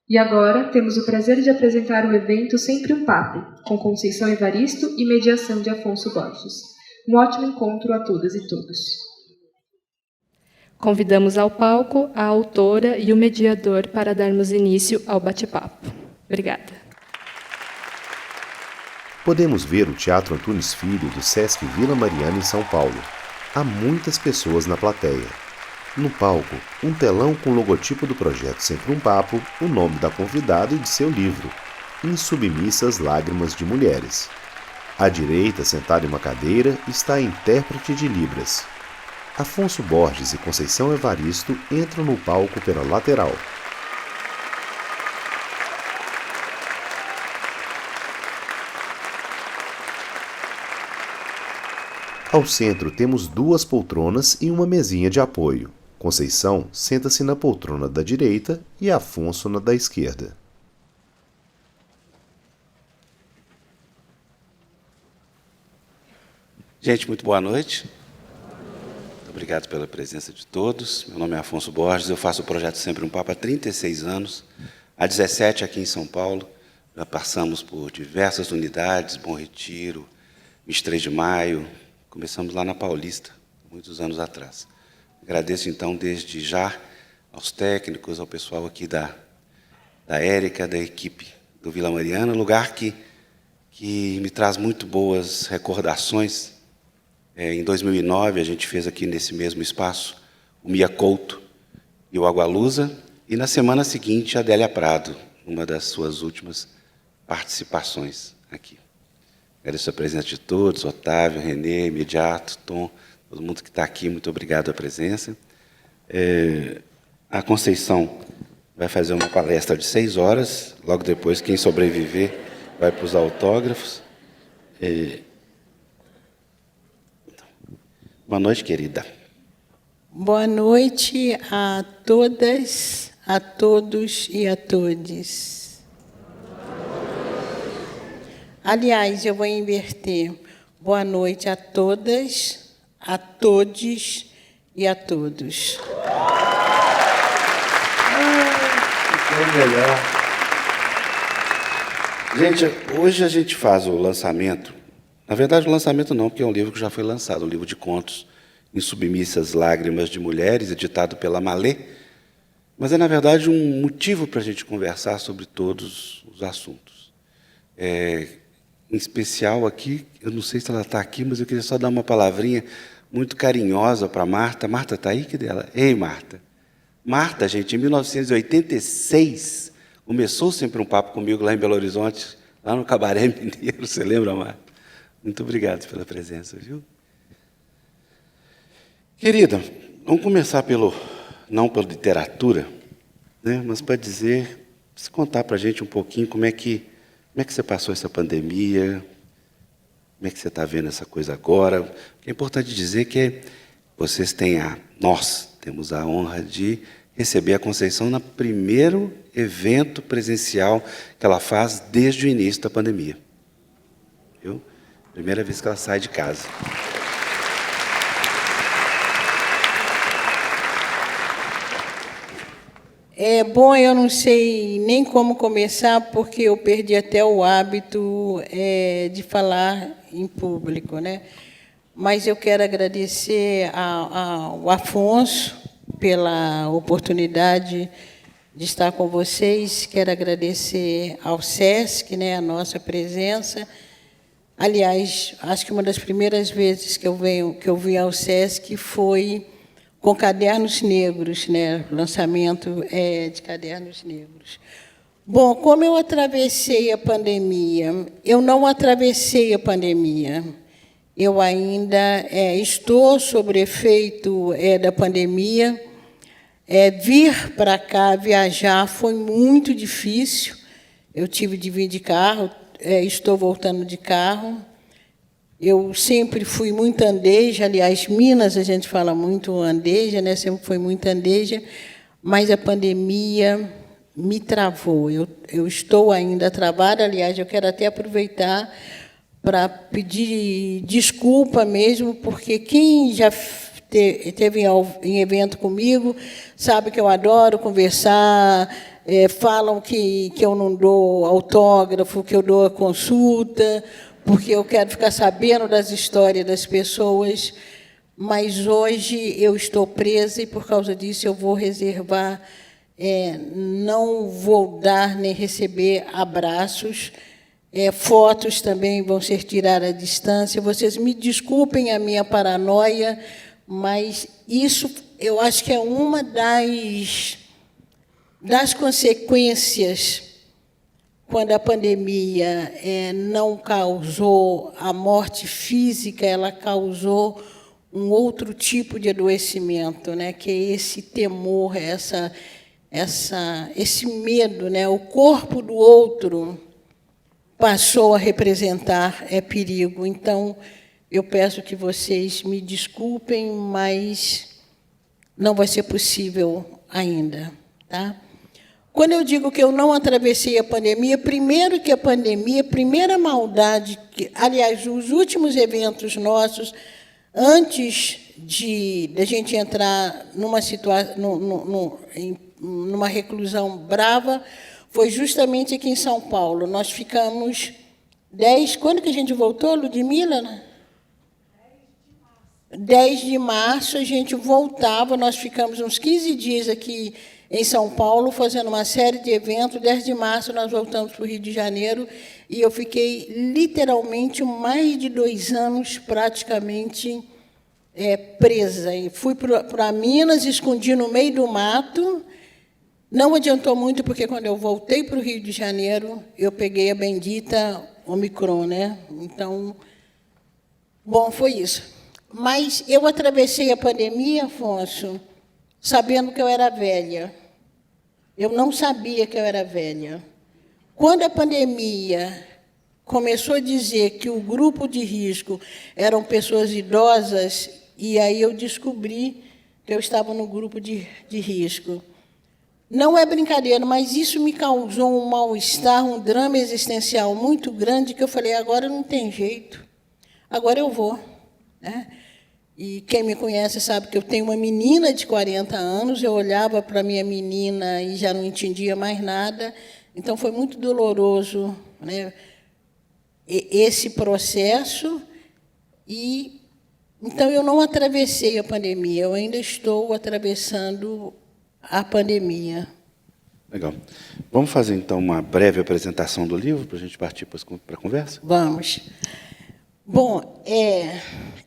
E agora temos o prazer de apresentar o evento Sempre um Papo, com Conceição Evaristo e mediação de Afonso Borges. Um ótimo encontro a todas e todos. Convidamos ao palco a autora e o mediador para darmos início ao bate-papo. Obrigada. Podemos ver o Teatro Antunes Filho do Sesc Vila Mariana em São Paulo. Há muitas pessoas na plateia. No palco, um telão com o logotipo do projeto Sempre um Papo, o nome da convidada e de seu livro, Insubmissas Lágrimas de Mulheres. À direita, sentada em uma cadeira, está a intérprete de Libras. Afonso Borges e Conceição Evaristo entram no palco pela lateral. Ao centro temos duas poltronas e uma mesinha de apoio. Conceição senta-se na poltrona da direita e Afonso na da esquerda. Gente, muito boa noite. Muito obrigado pela presença de todos. Meu nome é Afonso Borges, eu faço o projeto Sempre um Papo há 36 anos, há 17 aqui em São Paulo. Já passamos por diversas unidades, Bom Retiro, 23 de Maio, começamos lá na Paulista, muitos anos atrás. Agradeço, então, desde já aos técnicos, ao pessoal aqui da Érica, da equipe do Vila Mariana, lugar que me traz muito boas recordações. Em 2009, a gente fez aqui nesse mesmo espaço o Mia Couto e o Agualusa, e na semana seguinte a Adélia Prado, uma das suas últimas participações aqui. Agradeço a presença de todos, Otávio, Renê, Imediato, Tom, todo mundo que está aqui, muito obrigado a presença. A Conceição vai fazer uma palestra de 6 horas, logo depois, quem sobreviver vai para os autógrafos. Boa noite, querida. Boa noite a todas, a todos e a todes. Aliás, eu vou inverter. Boa noite a todas, a todes e a todos. Melhor. Gente, hoje a gente faz o lançamento. Na verdade, o lançamento não, porque é um livro que já foi lançado, um livro de contos, Insubmissas Lágrimas de Mulheres, editado pela Malê. Mas é, na verdade, um motivo para a gente conversar sobre todos os assuntos. Em especial aqui, eu não sei se ela está aqui, mas eu queria só dar uma palavrinha muito carinhosa para a Marta. Marta está aí? Que dela? Ei, Marta. Marta, gente, em 1986, começou Sempre um Papo comigo lá em Belo Horizonte, lá no Cabaré Mineiro. Você lembra, Marta? Muito obrigado pela presença, viu? Querida, vamos começar não pela literatura, né, mas para se contar para a gente um pouquinho como é que você passou essa pandemia, como é que você está vendo essa coisa agora. É importante dizer que nós temos a honra de receber a Conceição no primeiro evento presencial que ela faz desde o início da pandemia. Viu? Primeira vez que ela sai de casa. Bom, eu não sei nem como começar, porque eu perdi até o hábito de falar em público, né? Mas eu quero agradecer ao Afonso pela oportunidade de estar com vocês. Quero agradecer ao Sesc, né, a nossa presença. Aliás, acho que uma das primeiras vezes que eu vim ao Sesc foi com Cadernos Negros, né? Lançamento de Cadernos Negros. Bom, como eu atravessei a pandemia, eu não atravessei a pandemia. Eu ainda estou sob efeito da pandemia. Vir para cá, viajar, foi muito difícil. Eu tive de vir de carro, estou voltando de carro. Eu sempre fui muito andeja, aliás, Minas a gente fala muito andeja, né? Sempre foi muito andeja, mas a pandemia me travou. Eu estou ainda travada, aliás, eu quero até aproveitar para pedir desculpa mesmo, porque quem já esteve em evento comigo, sabe que eu adoro conversar, falam que eu não dou autógrafo, que eu dou a consulta, porque eu quero ficar sabendo das histórias das pessoas, mas hoje eu estou presa e, por causa disso, eu vou reservar, não vou dar nem receber abraços, fotos também vão ser tiradas à distância. Vocês me desculpem a minha paranoia, mas isso eu acho que é uma das consequências quando a pandemia não causou a morte física, ela causou um outro tipo de adoecimento, né, que é esse temor, esse medo, né, o corpo do outro passou a representar perigo. Então, eu peço que vocês me desculpem, mas não vai ser possível ainda, tá? Quando eu digo que eu não atravessei a pandemia, primeiro que a pandemia, a primeira maldade, aliás, os últimos eventos nossos, antes de a gente entrar numa reclusão brava, foi justamente aqui em São Paulo. Nós ficamos 10... Quando que a gente voltou, Ludmila? 10 de março, a gente voltava, nós ficamos uns 15 dias aqui em São Paulo, fazendo uma série de eventos. 10 de março, nós voltamos para o Rio de Janeiro, e eu fiquei, literalmente, mais de 2 anos, praticamente, presa. E fui para Minas, escondi no meio do mato. Não adiantou muito, porque, quando eu voltei para o Rio de Janeiro, eu peguei a bendita Omicron, né? Então, bom, foi isso. Mas eu atravessei a pandemia, Afonso, sabendo que eu era velha. Eu não sabia que eu era velha. Quando a pandemia começou a dizer que o grupo de risco eram pessoas idosas, e aí eu descobri que eu estava no grupo de risco. Não é brincadeira, mas isso me causou um mal-estar, um drama existencial muito grande, que eu falei, agora não tem jeito, agora eu vou, né? E quem me conhece sabe que eu tenho uma menina de 40 anos, eu olhava para a minha menina e já não entendia mais nada, então foi muito doloroso, né, esse processo, e então eu não atravessei a pandemia, eu ainda estou atravessando a pandemia. Legal. Vamos fazer, então, uma breve apresentação do livro, para a gente partir para a conversa? Vamos. Bom,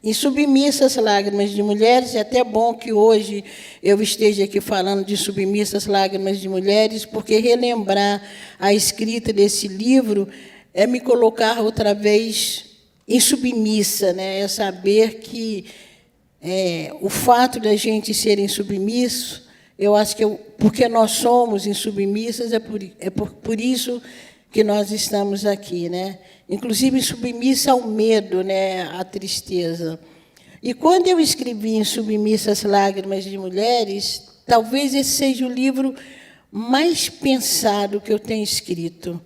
em Submissas Lágrimas de Mulheres, é até bom que hoje eu esteja aqui falando de Submissas Lágrimas de Mulheres, porque relembrar a escrita desse livro é me colocar outra vez em submissa, né? É saber que o fato da gente ser insubmisso, eu acho que porque nós somos insubmissas, é por isso que nós estamos aqui, né? Inclusive submissa ao medo, né? À tristeza. E quando eu escrevi em Submissas Lágrimas de Mulheres, talvez esse seja o livro mais pensado que eu tenho escrito.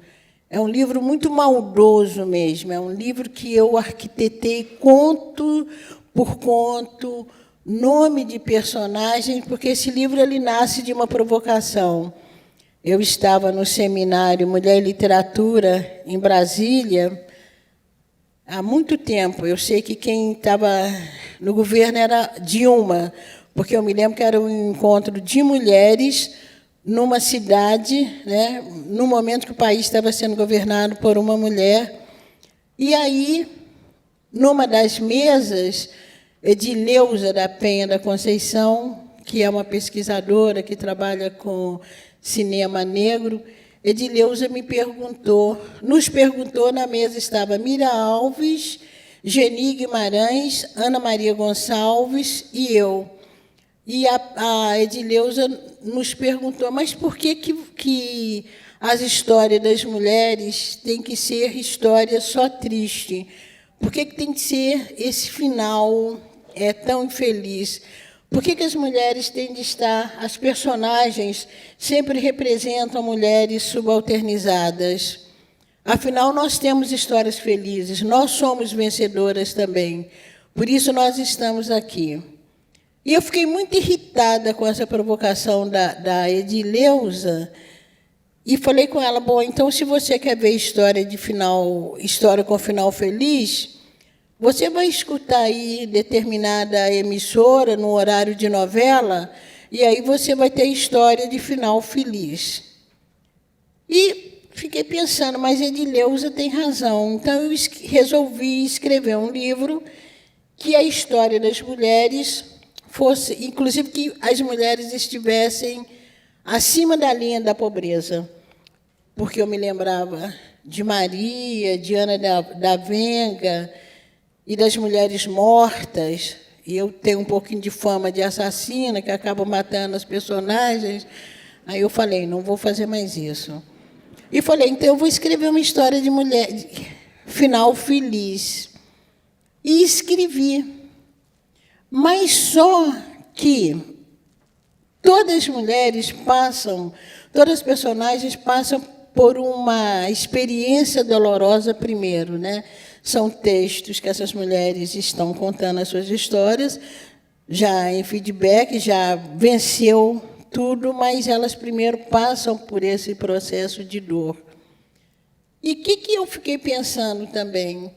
É um livro muito maldoso mesmo, é um livro que eu arquitetei conto por conto, nome de personagem, porque esse livro ele nasce de uma provocação. Eu estava no seminário Mulher e Literatura, em Brasília, há muito tempo. Eu sei que quem estava no governo era Dilma, porque eu me lembro que era um encontro de mulheres numa cidade, né, no momento que o país estava sendo governado por uma mulher. E aí, numa das mesas, Edileuza da Penha da Conceição, que é uma pesquisadora que trabalha com cinema negro, Edileuza nos perguntou, na mesa estava Mira Alves, Geni Guimarães, Ana Maria Gonçalves e eu. E a Edileuza nos perguntou, mas por que as histórias das mulheres têm que ser histórias só tristes? Por que tem que ser esse final tão infeliz? Por que as mulheres têm de estar... As personagens sempre representam mulheres subalternizadas. Afinal, nós temos histórias felizes, nós somos vencedoras também. Por isso, nós estamos aqui. E eu fiquei muito irritada com essa provocação da Edileuza, e falei com ela, bom, então, se você quer ver história com final feliz, você vai escutar aí determinada emissora, no horário de novela, e aí você vai ter história de final feliz. E fiquei pensando, mas Edileuza tem razão. Então, eu resolvi escrever um livro que a história das mulheres fosse, inclusive, que as mulheres estivessem acima da linha da pobreza, porque eu me lembrava de Maria, de Ana da Venga e das mulheres mortas, e eu tenho um pouquinho de fama de assassina, que acaba matando as personagens. Aí eu falei, não vou fazer mais isso. E falei, então eu vou escrever uma história de mulher, de final feliz. E escrevi. Mas só que todas as mulheres todas as personagens passam por uma experiência dolorosa primeiro, né? São textos que essas mulheres estão contando as suas histórias, já em feedback, já venceu tudo, mas elas primeiro passam por esse processo de dor. E o que eu fiquei pensando também?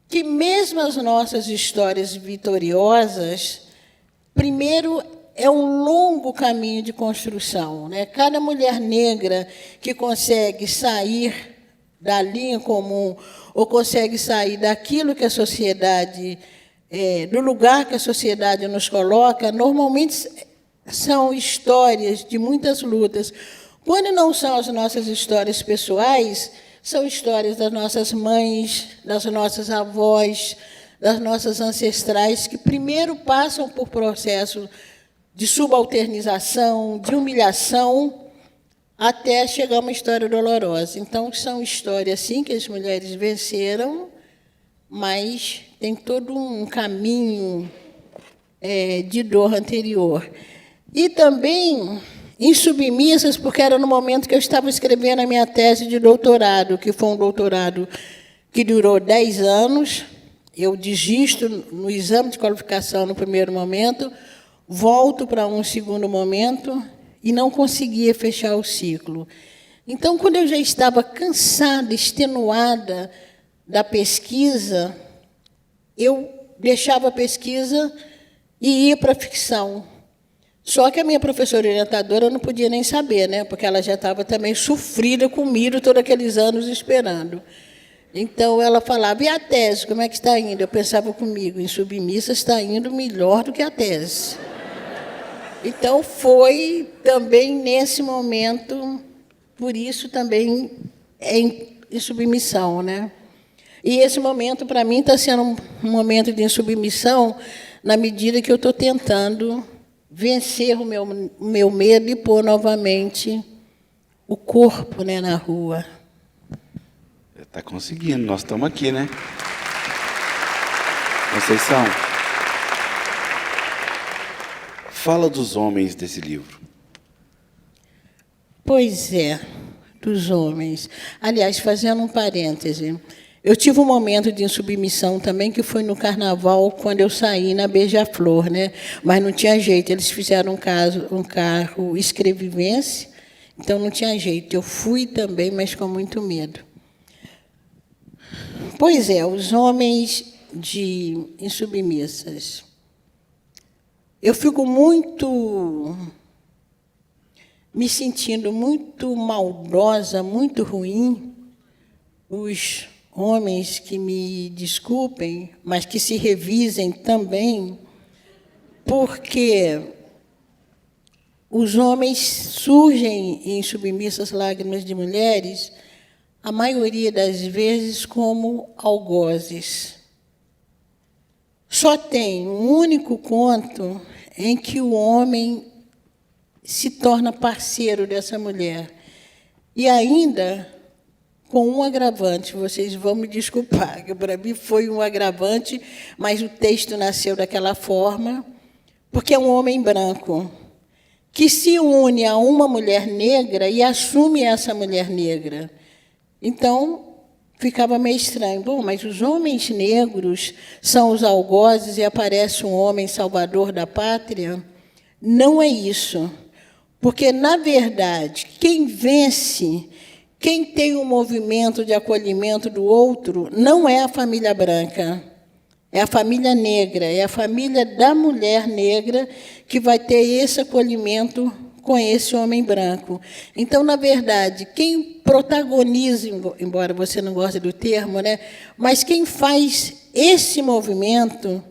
Que mesmo as nossas histórias vitoriosas, primeiro é um longo caminho de construção, né? Cada mulher negra que consegue sair da linha comum ou consegue sair daquilo que a sociedade, do lugar que a sociedade nos coloca, normalmente são histórias de muitas lutas. Quando não são as nossas histórias pessoais, são histórias das nossas mães, das nossas avós, das nossas ancestrais, que primeiro passam por processo de subalternização, de humilhação, até chegar a uma história dolorosa. Então, são histórias, sim, que as mulheres venceram, mas tem todo um caminho de dor anterior. E também insubmissas, porque era no momento que eu estava escrevendo a minha tese de doutorado, que foi um doutorado que durou 10 anos. Eu desisto no exame de qualificação no primeiro momento, volto para um segundo momento e não conseguia fechar o ciclo. Então, quando eu já estava cansada, extenuada da pesquisa, eu deixava a pesquisa e ia para a ficção. Só que a minha professora orientadora não podia nem saber, né? Porque ela já estava também sofrida comigo todos aqueles anos esperando. Então, ela falava, e a tese, como é que está indo? Eu pensava comigo, em submissa está indo melhor do que a tese. Então, foi também nesse momento, por isso também é em submissão, né? E esse momento, para mim, está sendo um momento de insubmissão, na medida que eu estou tentando vencer o meu medo e pôr novamente o corpo, né, na rua. Está conseguindo, nós estamos aqui, né? Conceição, fala dos homens desse livro. Pois é, dos homens. Aliás, fazendo um parêntese, eu tive um momento de insubmissão também, que foi no Carnaval, quando eu saí na Beija-Flor, né? Mas não tinha jeito, eles fizeram um carro escrevivense, então não tinha jeito. Eu fui também, mas com muito medo. Pois é, os homens de insubmissas. Eu fico me sentindo muito maldosa, muito ruim. Os homens que me desculpem, mas que se revisem também, porque os homens surgem em Submissas Lágrimas de Mulheres, a maioria das vezes como algozes. Só tem um único conto em que o homem se torna parceiro dessa mulher. E ainda com um agravante, vocês vão me desculpar, que para mim foi um agravante, mas o texto nasceu daquela forma, porque é um homem branco que se une a uma mulher negra e assume essa mulher negra. Então, ficava meio estranho. Bom, mas os homens negros são os algozes e aparece um homem salvador da pátria? Não é isso. Porque, na verdade, quem vence, quem tem um movimento de acolhimento do outro, não é a família branca, é a família negra, é a família da mulher negra que vai ter esse acolhimento com esse homem branco. Então, na verdade, quem protagoniza, embora você não goste do termo, né, mas quem faz esse movimento,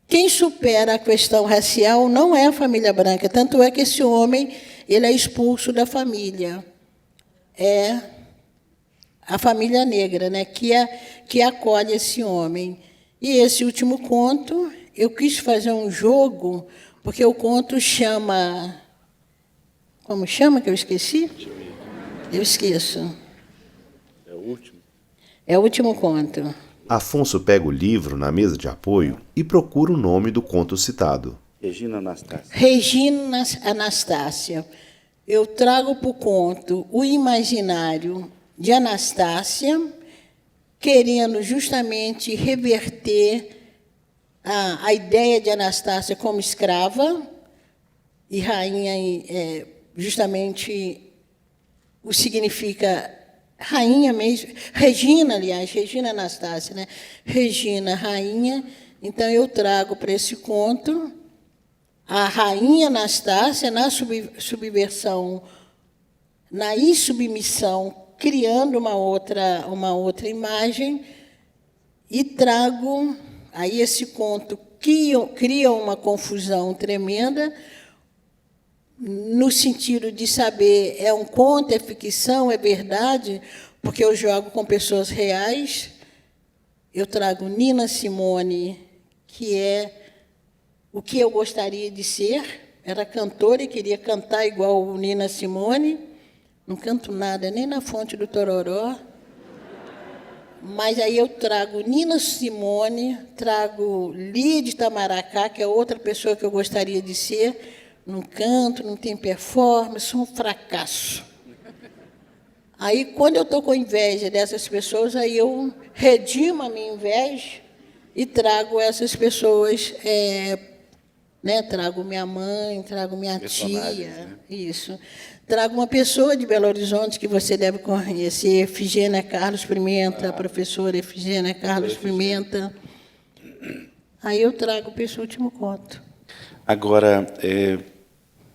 quem supera a questão racial não é a família branca, tanto é que esse homem ele é expulso da família. É a família negra, né, que acolhe esse homem. E esse último conto, eu quis fazer um jogo, porque o conto chama... Como chama, que eu esqueci? Eu esqueço. É o último? É o último conto. Afonso pega o livro na mesa de apoio e procura o nome do conto citado. Regina Anastácia. Regina Anastácia. Eu trago para o conto o imaginário de Anastácia, querendo justamente reverter a ideia de Anastácia como escrava e rainha, justamente o significa rainha mesmo, Regina, aliás, Regina Anastácia, né? Regina, rainha. Então, eu trago para esse conto a rainha Anastácia na subversão, na insubmissão, criando uma outra imagem, e trago, aí esse conto cria uma confusão tremenda, no sentido de saber, é um conto, é ficção, é verdade, porque eu jogo com pessoas reais. Eu trago Nina Simone, que é o que eu gostaria de ser. Era cantora e queria cantar igual Nina Simone. Não canto nada, nem na Fonte do Tororó. Mas aí eu trago Nina Simone, trago Lia de Itamaracá, que é outra pessoa que eu gostaria de ser. Não canto, não tem performance, sou um fracasso. Aí, quando eu estou com inveja dessas pessoas, aí eu redimo a minha inveja e trago essas pessoas, né? Trago minha mãe, trago minha tia, né? Isso. Trago uma pessoa de Belo Horizonte que você deve conhecer, Efigênia Carlos Pimenta, a professora Efigênia Carlos Pimenta. Aí eu trago para esse último conto. Agora,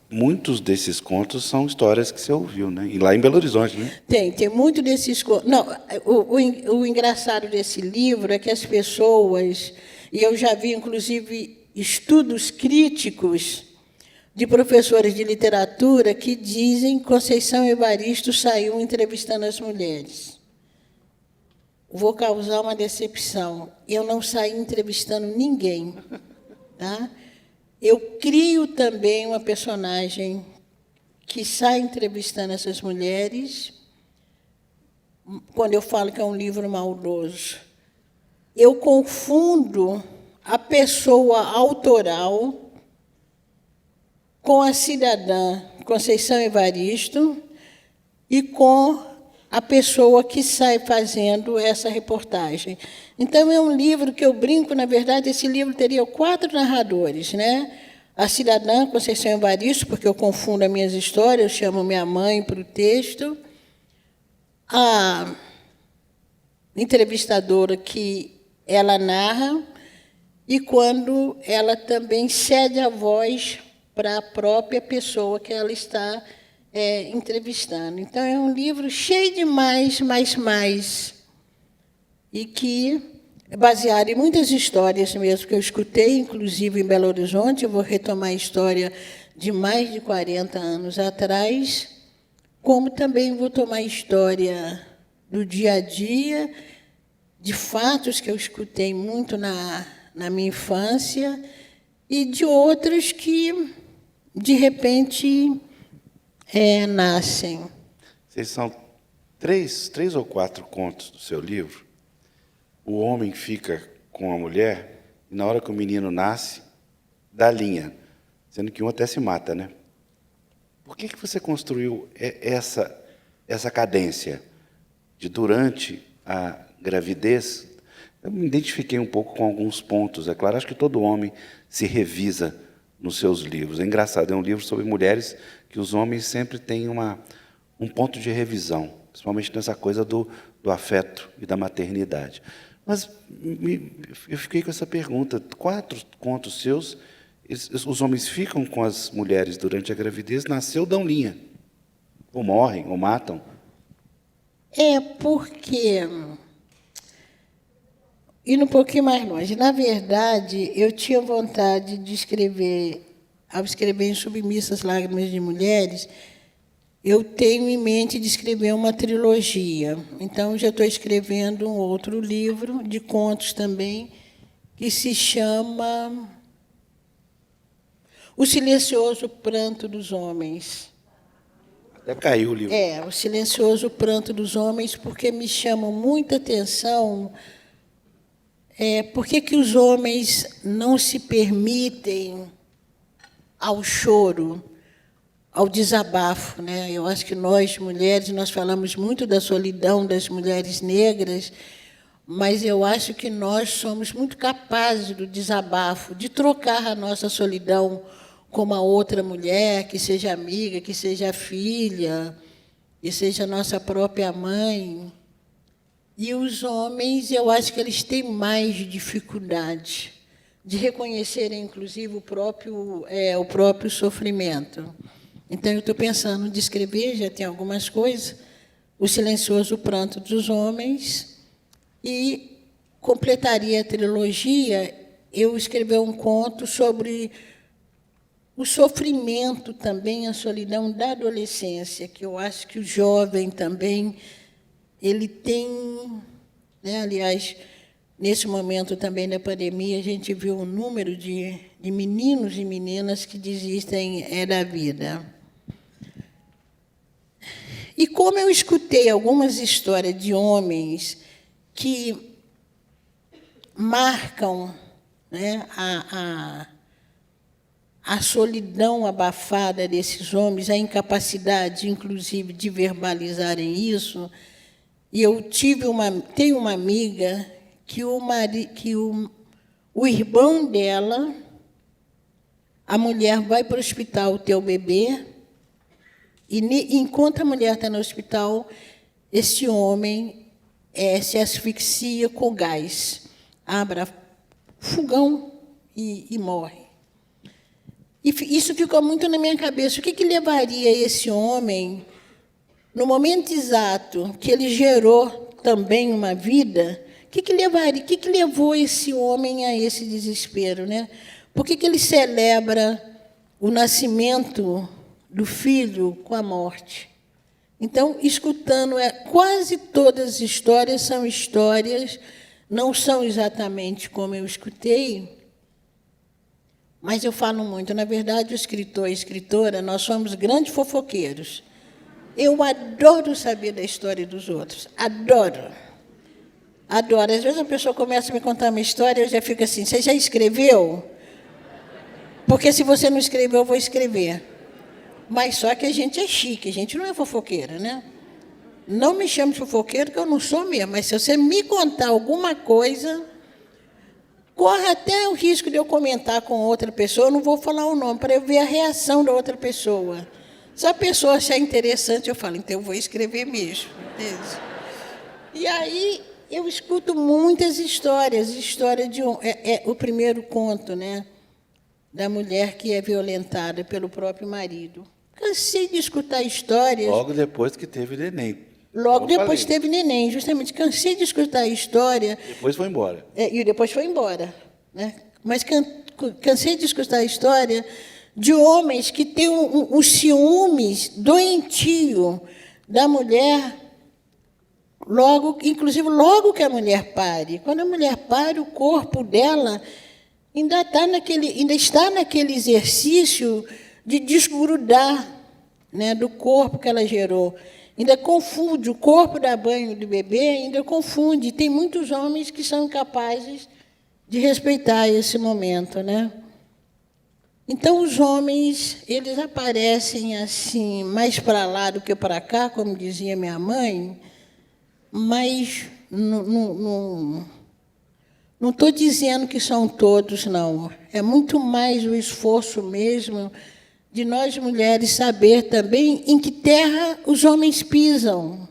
muitos desses contos são histórias que você ouviu, né? E lá em Belo Horizonte, né? Tem muito desses contos. Não, o engraçado desse livro é que as pessoas, e eu já vi, inclusive, estudos críticos de professores de literatura que dizem que Conceição Evaristo saiu entrevistando as mulheres. Vou causar uma decepção. Eu não saí entrevistando ninguém. Tá? Eu crio também uma personagem que sai entrevistando essas mulheres. Quando eu falo que é um livro maldoso, eu confundo a pessoa autoral com a cidadã Conceição Evaristo e com a pessoa que sai fazendo essa reportagem. Então, é um livro que eu brinco, na verdade, esse livro teria 4 narradores, né? A cidadã Conceição Evaristo, porque eu confundo as minhas histórias, eu chamo minha mãe para o texto, a entrevistadora que ela narra, e quando ela também cede a voz para a própria pessoa que ela está entrevistando. Então, é um livro cheio de mais, e que é baseado em muitas histórias mesmo que eu escutei, inclusive em Belo Horizonte. Eu vou retomar a história de mais de 40 anos atrás, como também vou tomar a história do dia a dia, de fatos que eu escutei muito na minha infância, e de outros que, de repente, nascem. Vocês são 3 ou 4 contos do seu livro. O homem fica com a mulher e, na hora que o menino nasce, dá linha, sendo que um até se mata, né? Por que você construiu essa cadência de, durante à gravidez, eu me identifiquei um pouco com alguns pontos. É claro, acho que todo homem se revisa nos seus livros. É engraçado, é um livro sobre mulheres que os homens sempre têm um ponto de revisão, principalmente nessa coisa do afeto e da maternidade. Mas eu fiquei com essa pergunta. 4 contos seus, os homens ficam com as mulheres durante a gravidez, nasceu, dão linha. Ou morrem, ou matam. É porque, indo um pouquinho mais longe, na verdade, eu tinha vontade de escrever, ao escrever Em Submissas Lágrimas de Mulheres, eu tenho em mente de escrever uma trilogia. Então, já estou escrevendo um outro livro, de contos também, que se chama O Silencioso Pranto dos Homens. Até caiu o livro. O Silencioso Pranto dos Homens, porque me chama muita atenção por que os homens não se permitem ao choro, ao desabafo, né? Eu acho que nós, mulheres, nós falamos muito da solidão das mulheres negras, mas eu acho que nós somos muito capazes do desabafo, de trocar a nossa solidão com uma outra mulher, que seja amiga, que seja filha, que seja nossa própria mãe. E os homens, eu acho que eles têm mais dificuldade de reconhecerem, inclusive, o próprio sofrimento. Então, eu estou pensando de escrever, já tem algumas coisas, O Silencioso Pranto dos Homens, e completaria a trilogia, eu escrever um conto sobre o sofrimento também, a solidão da adolescência, que eu acho que o jovem também ele tem, né? Aliás, nesse momento também da pandemia, a gente viu um número de meninos e meninas que desistem da vida. E como eu escutei algumas histórias de homens que marcam, né, a solidão abafada desses homens, a incapacidade, inclusive, de verbalizarem isso, e eu tenho uma amiga que o irmão dela, a mulher vai para o hospital ter o bebê, e enquanto a mulher está no hospital, esse homem se asfixia com gás, abre fogão e morre. E isso ficou muito na minha cabeça. O que levaria esse homem, no momento exato que ele gerou também uma vida, o que levou esse homem a esse desespero, né? Por que ele celebra o nascimento do filho com a morte? Então, escutando, quase todas as histórias são histórias, não são exatamente como eu escutei, mas eu falo muito. Na verdade, o escritor e a escritora, nós somos grandes fofoqueiros. Eu adoro saber da história dos outros. Adoro. Adoro. Às vezes a pessoa começa a me contar uma história, eu já fico assim, você já escreveu? Porque se você não escreveu, eu vou escrever. Mas só que a gente é chique, a gente não é fofoqueira, né? Não me chame de fofoqueiro, que eu não sou mesmo. Mas se você me contar alguma coisa, corre até o risco de eu comentar com outra pessoa, eu não vou falar o nome, para eu ver a reação da outra pessoa. Se a pessoa achar interessante, eu falo, então eu vou escrever mesmo. Entende? E aí eu escuto muitas histórias. História de o primeiro conto, né, da mulher que é violentada pelo próprio marido. Cansei de escutar histórias. Logo depois que teve neném. Logo depois teve neném, justamente. Cansei de escutar a história. Depois foi embora. E depois foi embora, né? Mas cansei de escutar a história de homens que têm os ciúmes doentio da mulher, inclusive logo que a mulher pare. Quando a mulher pare, o corpo dela ainda está naquele exercício de desgrudar, né, do corpo que ela gerou. Ainda confunde, o corpo dá banho do bebê, ainda confunde. Tem muitos homens que são incapazes de respeitar esse momento, né? Então, os homens, eles aparecem assim, mais para lá do que para cá, como dizia minha mãe, mas não estou dizendo que são todos, não. É muito mais o esforço mesmo de nós, mulheres, saber também em que terra os homens pisam.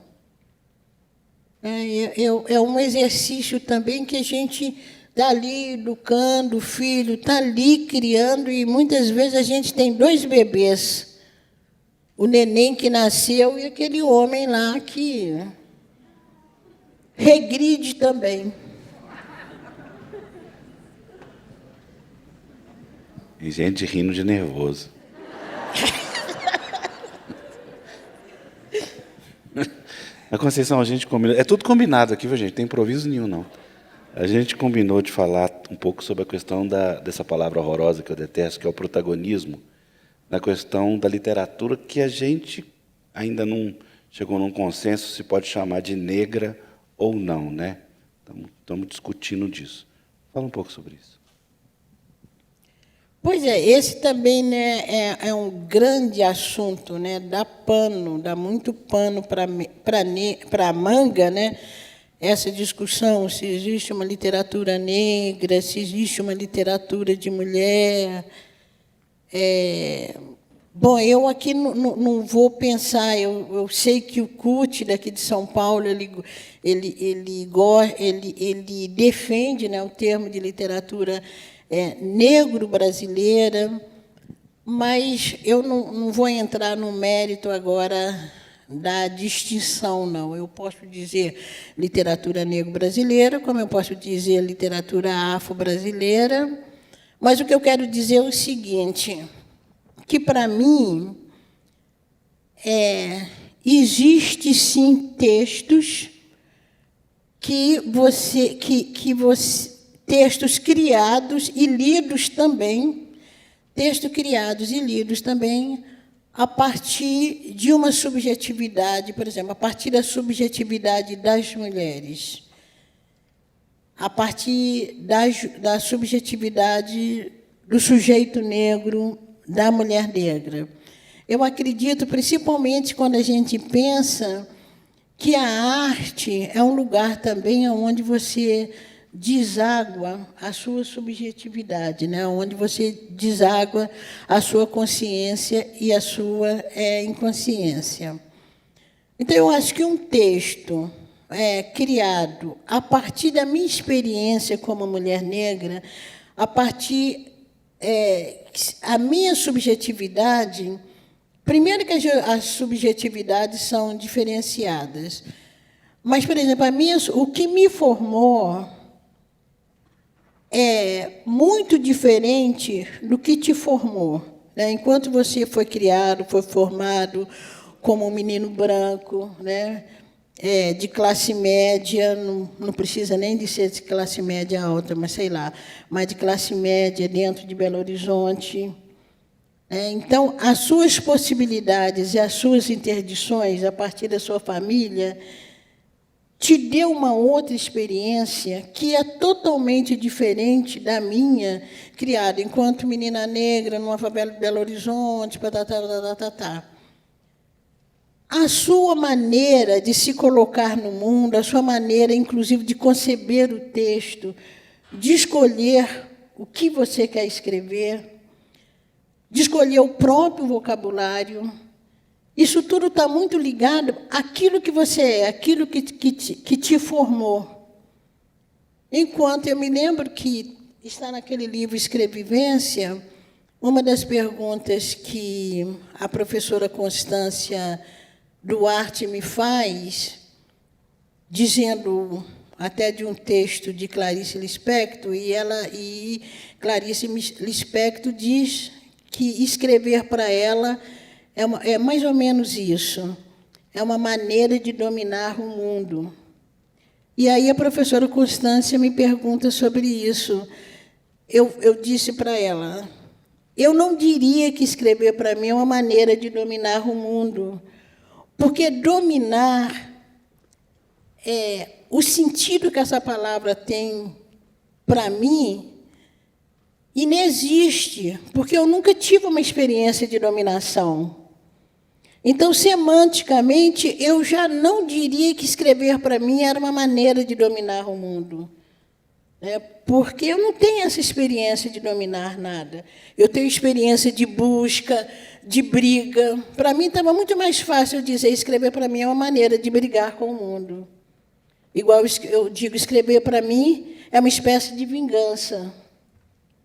É um exercício também que a gente está ali educando o filho, está ali criando, e muitas vezes a gente tem 2 bebês. O neném que nasceu e aquele homem lá que regride também. E gente rindo de nervoso. A Conceição, a gente combinou... É tudo combinado aqui, viu, gente? Não tem improviso nenhum, não. A gente combinou de falar um pouco sobre a questão dessa palavra horrorosa que eu detesto, que é o protagonismo, na questão da literatura, que a gente ainda não chegou num consenso se pode chamar de negra ou não, né? Estamos discutindo disso. Fala um pouco sobre isso. Pois é, esse também, né, é um grande assunto, né, dá muito pano para a manga, né, essa discussão, se existe uma literatura negra, se existe uma literatura de mulher. Bom, eu aqui não vou pensar, eu sei que o CUT daqui de São Paulo, ele defende, né, o termo de literatura negro-brasileira, mas eu não vou entrar no mérito agora da distinção, não. Eu posso dizer literatura negro-brasileira, como eu posso dizer literatura afro-brasileira, mas o que eu quero dizer é o seguinte, que, para mim, existe, sim, textos textos criados e lidos também, a partir de uma subjetividade, por exemplo, a partir da subjetividade das mulheres, a partir da subjetividade do sujeito negro, da mulher negra. Eu acredito, principalmente quando a gente pensa que a arte é um lugar também onde você deságua a sua subjetividade, né? Onde você deságua a sua consciência e a sua inconsciência. Então, eu acho que um texto criado a partir da minha experiência como mulher negra, a partir a minha subjetividade, primeiro que as subjetividades são diferenciadas, mas, por exemplo, o que me formou é muito diferente do que te formou, né? Enquanto você foi criado, foi formado como um menino branco, né? De classe média, não precisa nem de ser de classe média alta, mas sei lá, mas de classe média dentro de Belo Horizonte. Então, as suas possibilidades e as suas interdições a partir da sua família te deu uma outra experiência que é totalmente diferente da minha, criada enquanto menina negra numa favela de Belo Horizonte, A sua maneira de se colocar no mundo, a sua maneira, inclusive, de conceber o texto, de escolher o que você quer escrever, de escolher o próprio vocabulário, isso tudo está muito ligado àquilo que você é, àquilo que te formou. Enquanto eu me lembro que está naquele livro Escrevivência, uma das perguntas que a professora Constância Duarte me faz, dizendo até de um texto de Clarice Lispector, e Clarice Lispector diz que escrever para ela é mais ou menos isso, é uma maneira de dominar o mundo. E aí a professora Constância me pergunta sobre isso. Eu disse para ela, eu não diria que escrever para mim é uma maneira de dominar o mundo, porque dominar, o sentido que essa palavra tem para mim, inexiste, porque eu nunca tive uma experiência de dominação. Então, semanticamente, eu já não diria que escrever para mim era uma maneira de dominar o mundo, né? Porque eu não tenho essa experiência de dominar nada. Eu tenho experiência de busca, de briga. Para mim, estava muito mais fácil dizer escrever para mim é uma maneira de brigar com o mundo. Igual eu digo, escrever para mim é uma espécie de vingança,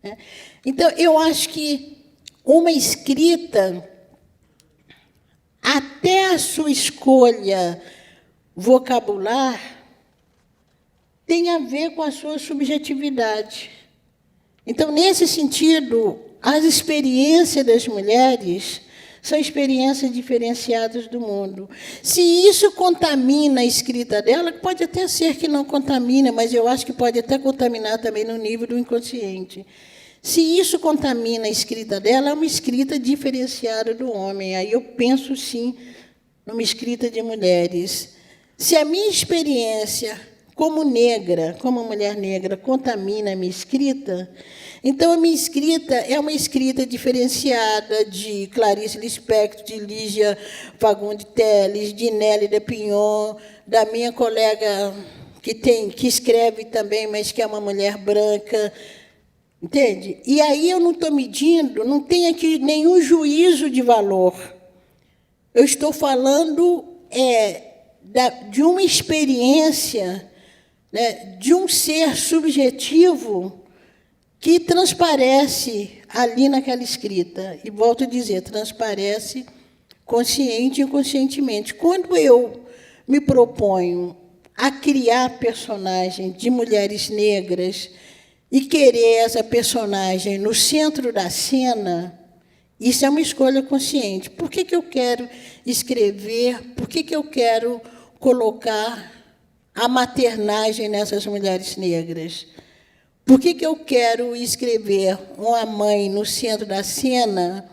né? Então, eu acho que uma escrita, até a sua escolha vocabular, tem a ver com a sua subjetividade. Então, nesse sentido, as experiências das mulheres são experiências diferenciadas do mundo. Se isso contamina a escrita dela, pode até ser que não contamina, mas eu acho que pode até contaminar também no nível do inconsciente. Se isso contamina a escrita dela, é uma escrita diferenciada do homem. Aí eu penso, sim, numa escrita de mulheres. Se a minha experiência como negra, como mulher negra, contamina a minha escrita, então a minha escrita é uma escrita diferenciada de Clarice Lispector, de Lígia Fagundes Telles, de Nélida Pinhon, da minha colega que escreve também, mas que é uma mulher branca. Entende? E aí eu não estou medindo, não tem aqui nenhum juízo de valor. Eu estou falando de uma experiência, né, de um ser subjetivo que transparece ali naquela escrita. E volto a dizer, transparece consciente e inconscientemente. Quando eu me proponho a criar personagens de mulheres negras e querer essa personagem no centro da cena, isso é uma escolha consciente. Por que eu quero escrever, por que eu quero colocar a maternagem nessas mulheres negras? Por que eu quero escrever uma mãe no centro da cena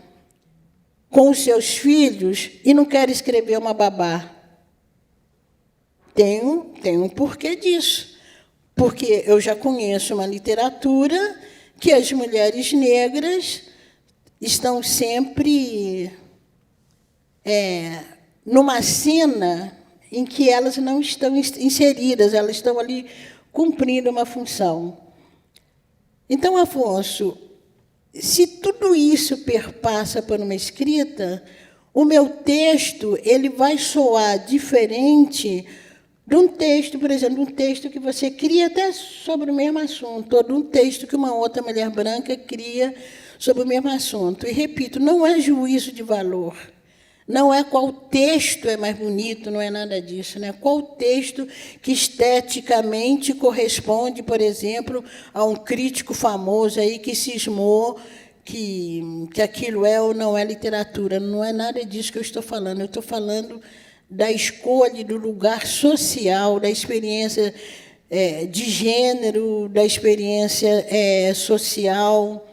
com os seus filhos e não quero escrever uma babá? Tem um porquê disso. Porque eu já conheço uma literatura que as mulheres negras estão sempre numa cena em que elas não estão inseridas, elas estão ali cumprindo uma função. Então, Afonso, se tudo isso perpassa por uma escrita, o meu texto ele vai soar diferente de um texto, por exemplo, um texto que você cria até sobre o mesmo assunto, ou de um texto que uma outra mulher branca cria sobre o mesmo assunto. E, repito, não é juízo de valor, não é qual texto é mais bonito, não é nada disso, né? Qual texto que esteticamente corresponde, por exemplo, a um crítico famoso aí que cismou que aquilo é ou não é literatura. Não é nada disso que eu estou falando. Eu estou falando da escolha do lugar social, da experiência de gênero, da experiência social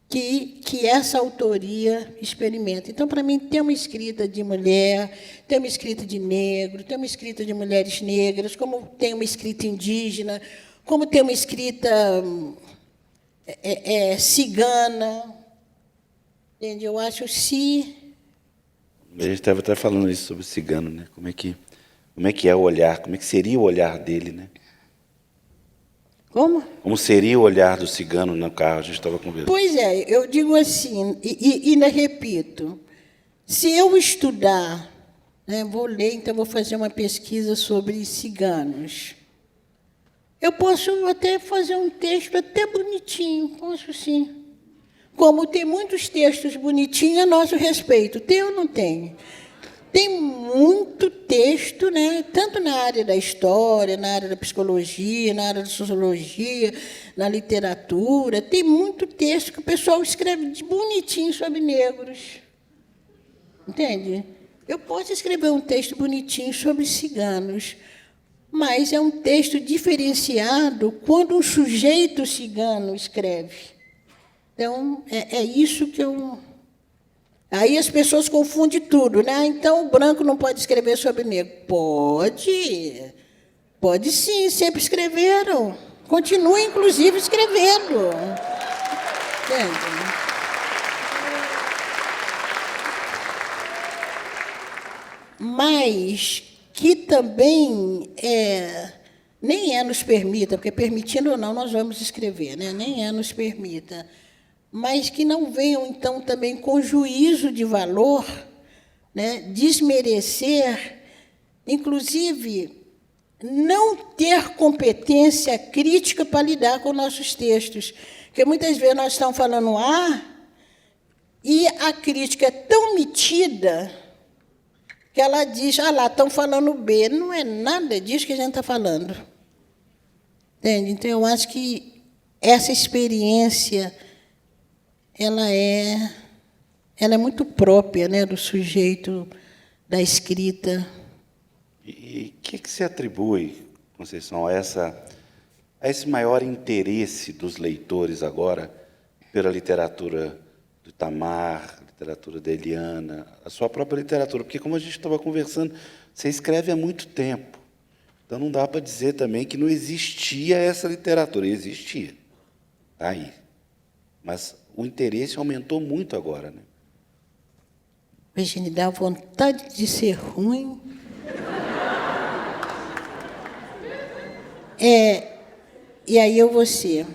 que essa autoria experimenta. Então, para mim, tem uma escrita de mulher, tem uma escrita de negro, tem uma escrita de mulheres negras, como tem uma escrita indígena, como tem uma escrita cigana. Entende? Eu acho A gente estava até falando isso sobre o cigano, né? Como é que é o olhar, como é que seria o olhar dele, né? Como? Como seria o olhar do cigano no carro, a gente estava conversando. Pois é, eu digo assim, e ainda repito, se eu estudar, né, vou ler, então vou fazer uma pesquisa sobre ciganos, eu posso até fazer um texto até bonitinho, posso sim. Como tem muitos textos bonitinhos a nosso respeito. Tem ou não tem? Tem muito texto, né? Tanto na área da história, na área da psicologia, na área da sociologia, na literatura. Tem muito texto que o pessoal escreve de bonitinho sobre negros. Entende? Eu posso escrever um texto bonitinho sobre ciganos, mas é um texto diferenciado quando um sujeito cigano escreve. Então, é isso que eu... Aí as pessoas confundem tudo, né? Então, o branco não pode escrever sobre negro. Pode. Pode sim, sempre escreveram. Continuem, inclusive, escrevendo. Entende? mas que também nem nos permita, porque permitindo ou não, nós vamos escrever, né? Nem nos permita, mas que não venham, então, também com juízo de valor, né? Desmerecer, inclusive, não ter competência crítica para lidar com nossos textos. Porque, muitas vezes, nós estamos falando A e a crítica é tão metida que ela diz, lá, estão falando B. Não é nada disso que a gente está falando. Entende? Então, eu acho que essa experiência ela é muito própria, né, do sujeito da escrita. E o que se atribui, Conceição, a esse maior interesse dos leitores agora pela literatura do Itamar, literatura da Eliana, a sua própria literatura? Porque, como a gente estava conversando, você escreve há muito tempo. Então, não dá para dizer também que não existia essa literatura. Existia. Está aí. Mas o interesse aumentou muito agora, né? Virginia, dá vontade de ser ruim. E aí eu vou ser.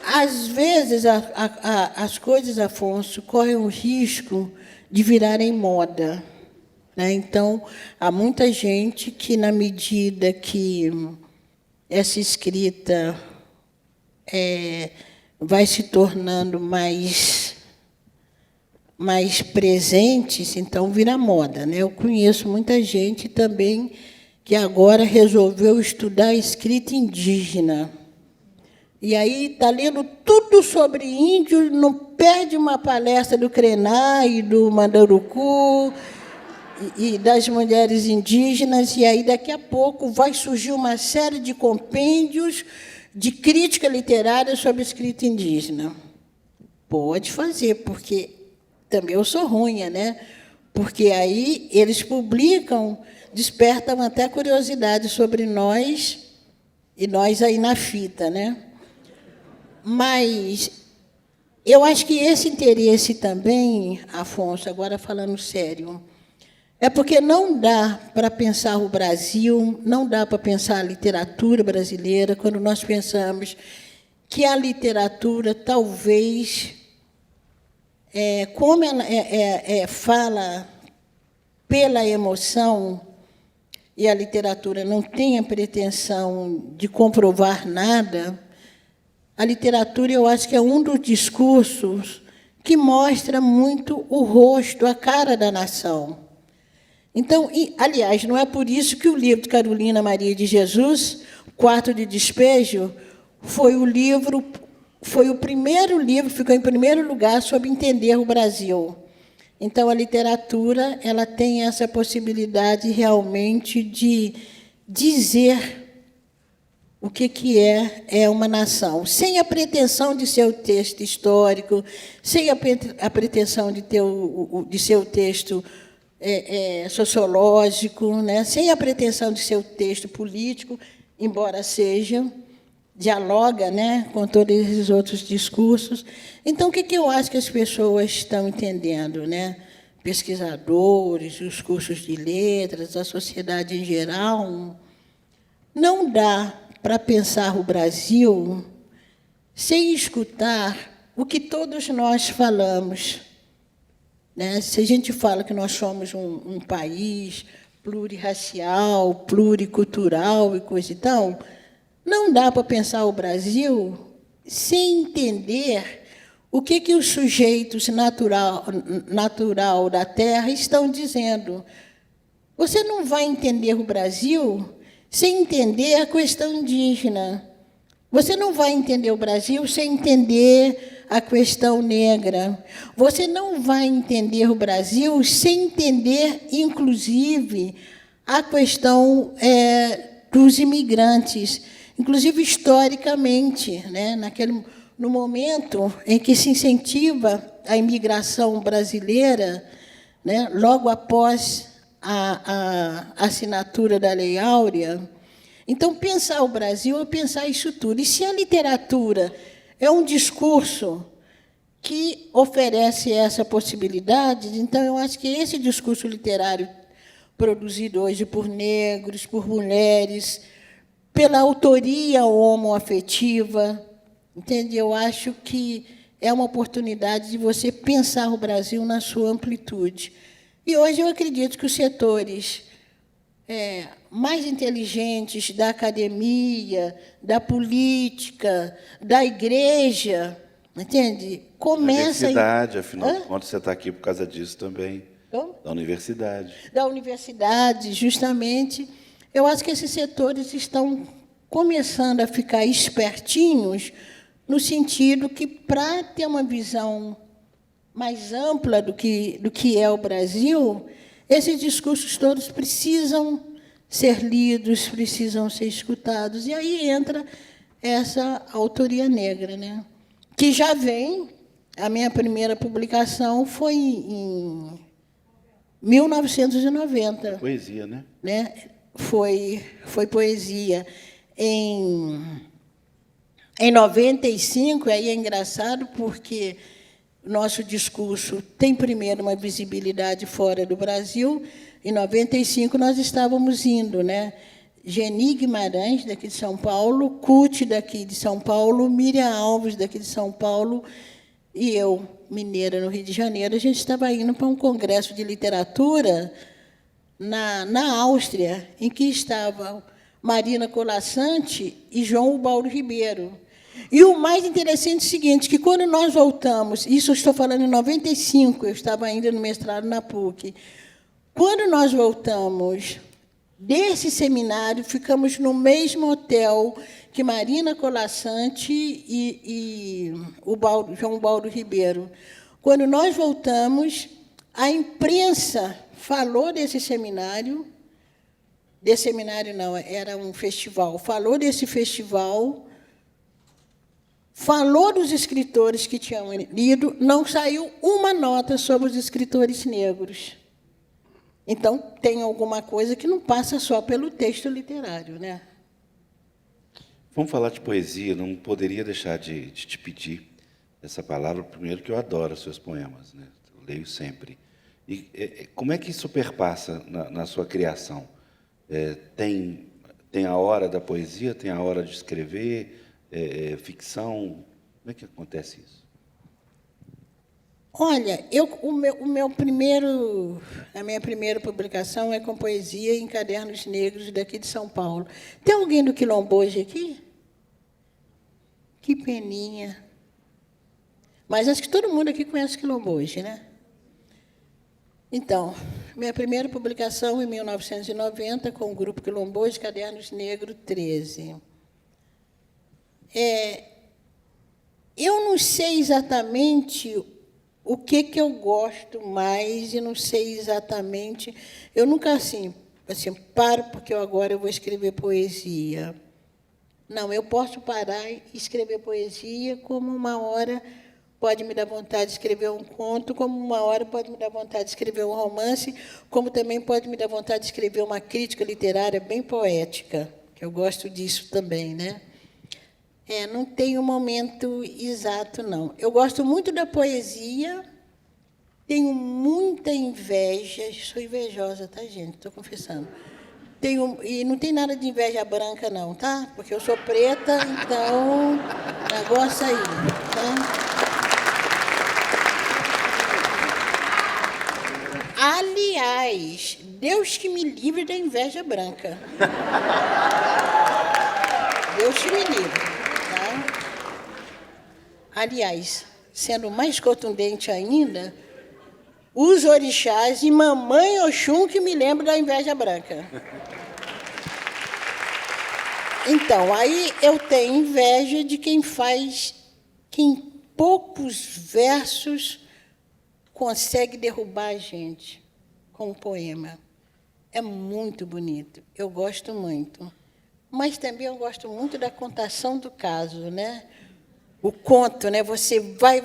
Às vezes, as coisas, Afonso, correm o risco de virarem moda, né? Então, há muita gente que, na medida que essa escrita vai se tornando mais presente, então vira moda, né? Eu conheço muita gente também que agora resolveu estudar a escrita indígena. E aí está lendo tudo sobre índio, não perde uma palestra do Krená e do Mandaruku e das mulheres indígenas, e aí, daqui a pouco, vai surgir uma série de compêndios de crítica literária sobre a escrita indígena. Pode fazer, porque também eu sou ruim, né? Porque aí eles publicam, despertam até curiosidade sobre nós, e nós aí na fita, né? Mas eu acho que esse interesse também, Afonso, agora falando sério, é porque não dá para pensar o Brasil, não dá para pensar a literatura brasileira quando nós pensamos que a literatura, talvez, como ela fala pela emoção, e a literatura não tem a pretensão de comprovar nada, a literatura, eu acho que é um dos discursos que mostra muito o rosto, a cara da nação. Então, aliás, não é por isso que o livro de Carolina Maria de Jesus, Quarto de Despejo, foi o primeiro livro, ficou em primeiro lugar sobre entender o Brasil. Então, a literatura ela tem essa possibilidade realmente de dizer o que é uma nação, sem a pretensão de ser o texto histórico, sem a pretensão de ser o texto sociológico, né? Sem a pretensão de ser o texto político, embora seja, dialoga, né, com todos esses outros discursos. Então, o que eu acho que as pessoas estão entendendo, né? Pesquisadores, os cursos de letras, a sociedade em geral, não dá para pensar o Brasil sem escutar o que todos nós falamos, né? Se a gente fala que nós somos um país plurirracial, pluricultural e coisa e tal, não dá para pensar o Brasil sem entender o que os sujeitos natural da terra estão dizendo. Você não vai entender o Brasil sem entender a questão indígena. Você não vai entender o Brasil sem entender a questão negra. Você não vai entender o Brasil sem entender, inclusive, a questão dos imigrantes, inclusive historicamente, né? No momento em que se incentiva a imigração brasileira, né? Logo após a assinatura da Lei Áurea. Então, pensar o Brasil é pensar isso tudo. E se a literatura é um discurso que oferece essa possibilidade. Então, eu acho que esse discurso literário produzido hoje por negros, por mulheres, pela autoria homoafetiva, entende? Eu acho que é uma oportunidade de você pensar o Brasil na sua amplitude. E hoje eu acredito que os setores mais inteligentes da academia, da política, da igreja, entende? Começa universidade, afinal de contas, você está aqui por causa disso também. Da universidade. Da universidade, justamente. Eu acho que esses setores estão começando a ficar espertinhos, no sentido que, para ter uma visão mais ampla do que é o Brasil, esses discursos todos precisam ser lidos, precisam ser escutados. E aí entra essa autoria negra, né? Que já vem, a minha primeira publicação foi em 1990. Poesia, né? Foi poesia. Em 95, aí é engraçado, porque nosso discurso tem, primeiro, uma visibilidade fora do Brasil. Em 95, nós estávamos indo, né? Geni Guimarães, daqui de São Paulo, Cuti, daqui de São Paulo, Miriam Alves, daqui de São Paulo, e eu, mineira, no Rio de Janeiro. A gente estava indo para um congresso de literatura na Áustria, em que estavam Marina Colasanti e João Ubaldo Ribeiro. E o mais interessante é o seguinte, que quando nós voltamos, isso eu estou falando em 95, eu estava ainda no mestrado na PUC, quando nós voltamos desse seminário, ficamos no mesmo hotel que Marina Colasanti e João Ubaldo Ribeiro. Quando nós voltamos, a imprensa falou desse seminário não, era um festival, falou desse festival, falou dos escritores que tinham lido, não saiu uma nota sobre os escritores negros. Então, tem alguma coisa que não passa só pelo texto literário, né? Vamos falar de poesia, não poderia deixar de te pedir essa palavra, primeiro, que eu adoro os seus poemas, né? Eu leio sempre. E como é que isso perpassa na sua criação? Tem a hora da poesia, tem a hora de escrever, ficção? Como é que acontece isso? Olha, a minha primeira publicação é com poesia em Cadernos Negros, daqui de São Paulo. Tem alguém do Quilombo hoje aqui? Que peninha. Mas acho que todo mundo aqui conhece Quilombo hoje, né? Então, minha primeira publicação em 1990, com o Grupo Quilombo, Cadernos Negros 13. Eu não sei exatamente o que eu gosto mais, e não sei exatamente... Eu nunca, assim paro porque agora eu vou escrever poesia. Não, eu posso parar e escrever poesia, como uma hora pode me dar vontade de escrever um conto, como uma hora pode me dar vontade de escrever um romance, como também pode me dar vontade de escrever uma crítica literária bem poética, que eu gosto disso também, né? Não tem um momento exato, não. Eu gosto muito da poesia, tenho muita inveja, sou invejosa, tá, gente? Estou confessando. E não tem nada de inveja branca, não, tá? Porque eu sou preta, então, negócio aí, tá? Aliás, Deus que me livre da inveja branca. Deus que me livre. Aliás, sendo mais contundente ainda, os orixás e mamãe Oxum que me lembram da inveja branca. Então, aí eu tenho inveja de quem faz, que em poucos versos consegue derrubar a gente com um poema. É muito bonito, eu gosto muito. Mas também eu gosto muito da contação do caso, né? O conto, né? Você vai,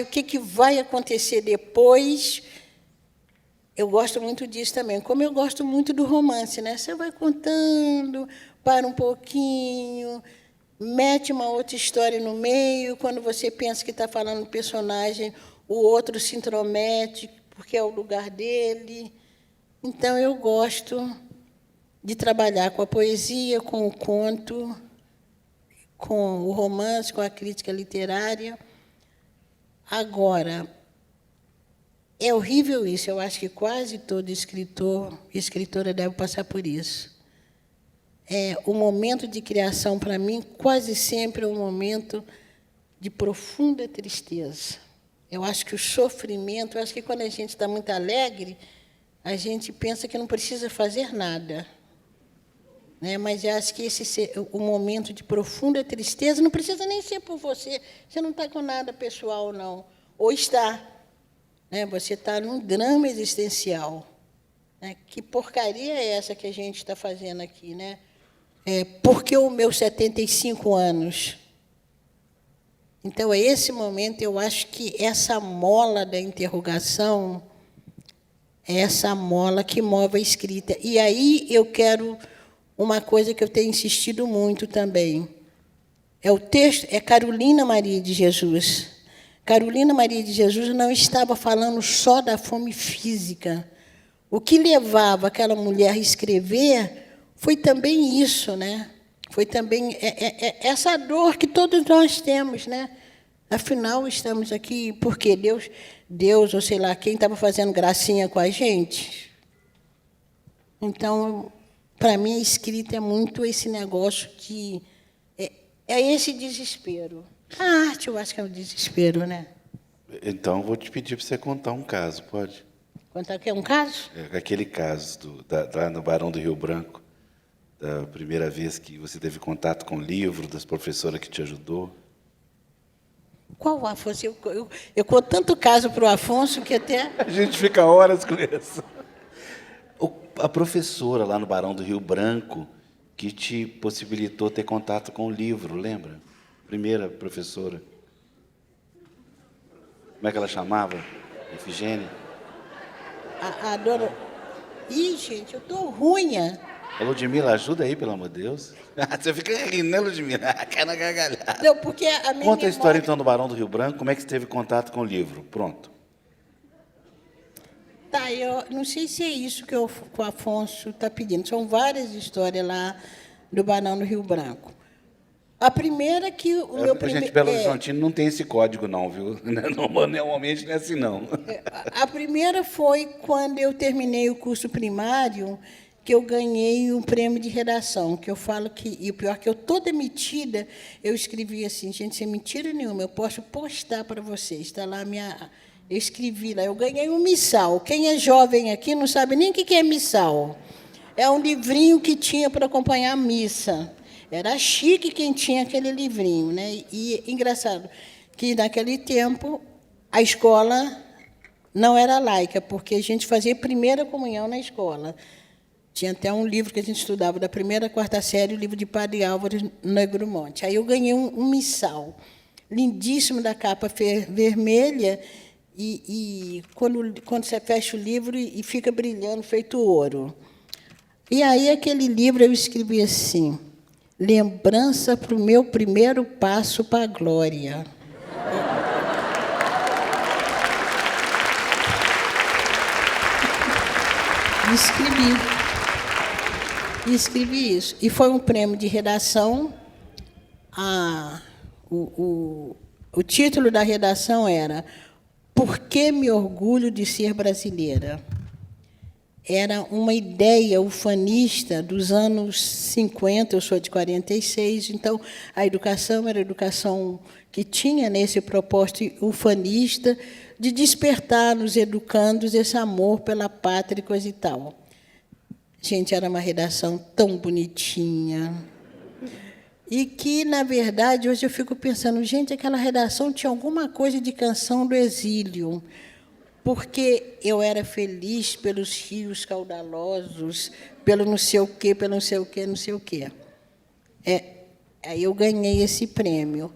o que vai acontecer depois? Eu gosto muito disso também, como eu gosto muito do romance, né? Você vai contando, para um pouquinho, mete uma outra história no meio, quando você pensa que está falando um personagem, o outro se intromete, porque é o lugar dele. Então, eu gosto de trabalhar com a poesia, com o conto, com o romance, com a crítica literária. Agora, é horrível isso, eu acho que quase todo escritor e escritora deve passar por isso. O momento de criação, para mim, quase sempre é um momento de profunda tristeza. Eu acho que o sofrimento, eu acho que quando a gente está muito alegre, a gente pensa que não precisa fazer nada. Né? Mas eu acho que o momento de profunda tristeza não precisa nem ser por você não está com nada pessoal, não. Ou está. Né? Você está num drama existencial. Né? Que porcaria é essa que a gente está fazendo aqui? Né? Por que os meus 75 anos? Então, esse momento, eu acho que essa mola da interrogação é essa mola que move a escrita. E aí eu quero uma coisa que eu tenho insistido muito também. O texto é Carolina Maria de Jesus. Carolina Maria de Jesus não estava falando só da fome física. O que levava aquela mulher a escrever foi também isso, né? Foi também essa dor que todos nós temos, né? Afinal, estamos aqui porque Deus, ou sei lá, quem estava fazendo gracinha com a gente. Então, para mim, a escrita é muito esse negócio que é esse desespero. A arte, eu acho que é o desespero, né? Então, vou te pedir para você contar um caso, pode? Contar o quê? Um caso? Aquele caso lá no Barão do Rio Branco, da primeira vez que você teve contato com o livro, das professoras que te ajudou. Qual, Afonso? Eu conto tanto caso para o Afonso que até... A gente fica horas com isso. A professora lá no Barão do Rio Branco que te possibilitou ter contato com o livro, lembra? Primeira professora. Como é que ela chamava? Efigênia? A dona... Ih, gente, eu estou ruinha. Ludmila, ajuda aí, pelo amor de Deus. Você fica rindo, né, Ludmila? Cara gargalhada. Não, porque a minha Conta a história, então, do Barão do Rio Branco. Como é que você teve contato com o livro? Pronto. Tá, eu não sei se é isso que o Afonso está pedindo. São várias histórias lá do Barão do Rio Branco. A primeira que o meu primeiro... Gente, Belo Horizontino não tem esse código, não, viu? Normalmente não é assim, não. A primeira foi quando eu terminei o curso primário, que eu ganhei um prêmio de redação, que eu falo que... E o pior que eu, toda metida, eu escrevi assim, gente, sem mentira nenhuma, eu posso postar para vocês. Está lá a minha... Eu escrevi lá, eu ganhei um missal. Quem é jovem aqui não sabe nem o que é missal. É um livrinho que tinha para acompanhar a missa. Era chique quem tinha aquele livrinho, né? E engraçado que, naquele tempo, a escola não era laica, porque a gente fazia primeira comunhão na escola. Tinha até um livro que a gente estudava, da primeira à quarta série, o livro de Padre Álvares Negromonte. Aí eu ganhei um missal, lindíssimo, da capa vermelha, e quando você fecha o livro e fica brilhando, feito ouro. E aí, aquele livro, eu escrevi assim, lembrança para o meu primeiro passo para a glória. Escrevi isso. E foi um prêmio de redação. O título da redação era Por que me orgulho de ser brasileira? Era uma ideia ufanista dos anos 50, eu sou de 46, então a educação era a educação que tinha nesse propósito ufanista de despertar nos educandos esse amor pela pátria e coisa e tal. Gente, era uma redação tão bonitinha. E que, na verdade, hoje eu fico pensando, gente, aquela redação tinha alguma coisa de Canção do Exílio, porque eu era feliz pelos rios caudalosos, pelo não sei o quê, pelo não sei o quê, não sei o quê. Aí eu ganhei esse prêmio.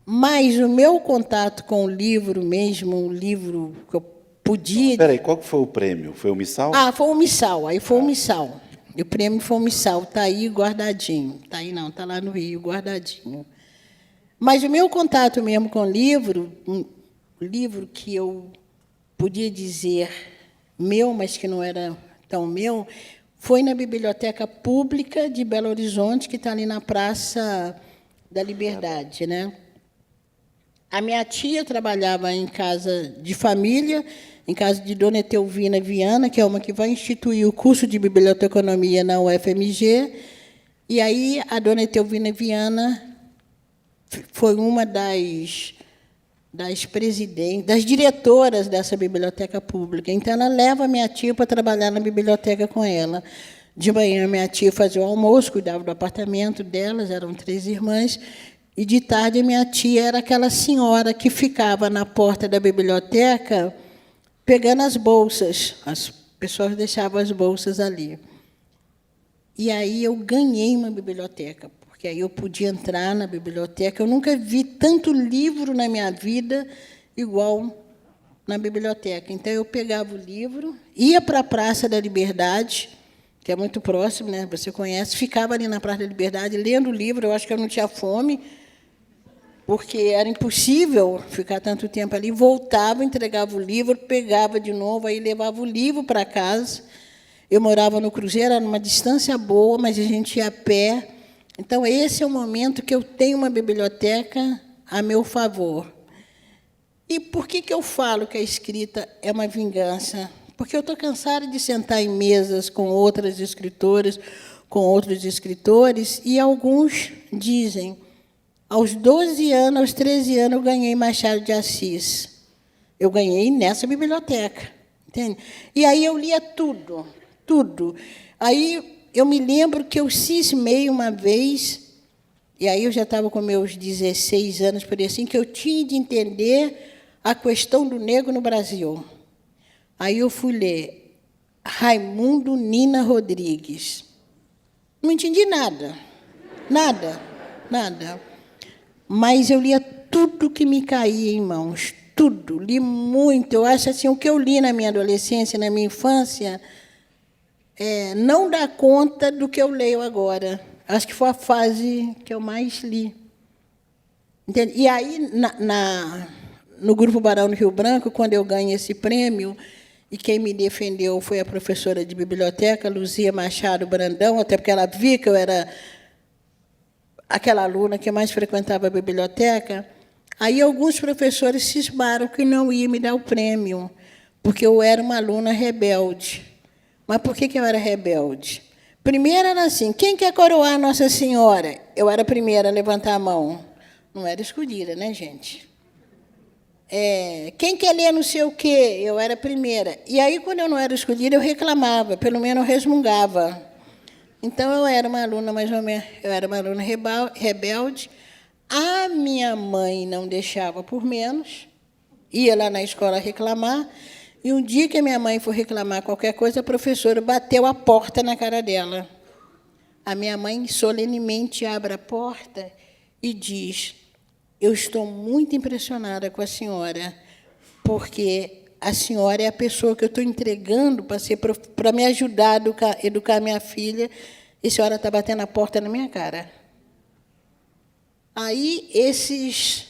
Mas o meu contato com o livro mesmo, um livro que eu podia... Espera aí, qual que foi o prêmio? Foi o Missal? Foi o Missal, aí foi o Missal. O prêmio Fomissal está aí guardadinho. Está aí não, está lá no Rio, guardadinho. Mas o meu contato mesmo com o livro, um livro que eu podia dizer meu, mas que não era tão meu, foi na Biblioteca Pública de Belo Horizonte, que está ali na Praça da Liberdade, né? A minha tia trabalhava em casa de família, em casa de Dona Etelvina Viana, que é uma que vai instituir o curso de biblioteconomia na UFMG, e aí a Dona Etelvina Viana foi uma das presidentes, das diretoras dessa biblioteca pública. Então, ela leva a minha tia para trabalhar na biblioteca com ela. De manhã, minha tia fazia o almoço, cuidava do apartamento delas, eram 3 irmãs, e, de tarde, minha tia era aquela senhora que ficava na porta da biblioteca pegando as bolsas. As pessoas deixavam as bolsas ali. E aí eu ganhei uma biblioteca, porque aí eu podia entrar na biblioteca. Eu nunca vi tanto livro na minha vida igual na biblioteca. Então, eu pegava o livro, ia para a Praça da Liberdade, que é muito próximo, né? Você conhece, ficava ali na Praça da Liberdade, lendo o livro. Eu acho que eu não tinha fome, porque era impossível ficar tanto tempo ali. Voltava, entregava o livro, pegava de novo, aí levava o livro para casa. Eu morava no Cruzeiro, era numa distância boa, mas a gente ia a pé. Então, esse é o momento que eu tenho uma biblioteca a meu favor. E por que eu falo que a escrita é uma vingança? Porque eu estou cansada de sentar em mesas com outras escritoras, com outros escritores, e alguns dizem: aos 12 anos, aos 13 anos, eu ganhei Machado de Assis. Eu ganhei nessa biblioteca, entende? E aí eu lia tudo, tudo. Aí eu me lembro que eu cismei uma vez, e aí eu já estava com meus 16 anos, por aí assim, que eu tinha de entender a questão do negro no Brasil. Aí eu fui ler Raimundo Nina Rodrigues. Não entendi nada, nada, nada. Mas eu lia tudo que me caía em mãos, tudo, li muito. Eu acho assim, o que eu li na minha adolescência, na minha infância, não dá conta do que eu leio agora. Acho que foi a fase que eu mais li. Entende? E aí, no Grupo Barão do Rio Branco, quando eu ganhei esse prêmio, e quem me defendeu foi a professora de biblioteca, Luzia Machado Brandão, até porque ela via que eu era aquela aluna que mais frequentava a biblioteca. Aí alguns professores cismaram que não iam me dar o prêmio, porque eu era uma aluna rebelde. Mas por que eu era rebelde? Primeiro era assim: quem quer coroar Nossa Senhora? Eu era a primeira a levantar a mão. Não era escolhida, né, gente? Quem quer ler não sei o quê? Eu era a primeira. E aí, quando eu não era escolhida, eu reclamava, pelo menos eu resmungava. Então, eu era uma aluna, mais ou menos, eu era uma aluna rebelde. A minha mãe não deixava por menos, ia lá na escola reclamar, e um dia que a minha mãe foi reclamar qualquer coisa, a professora bateu a porta na cara dela. A minha mãe solenemente abre a porta e diz: eu estou muito impressionada com a senhora, porque a senhora é a pessoa que eu estou entregando para me ajudar a educar minha filha, e a senhora está batendo a porta na minha cara. Aí, esses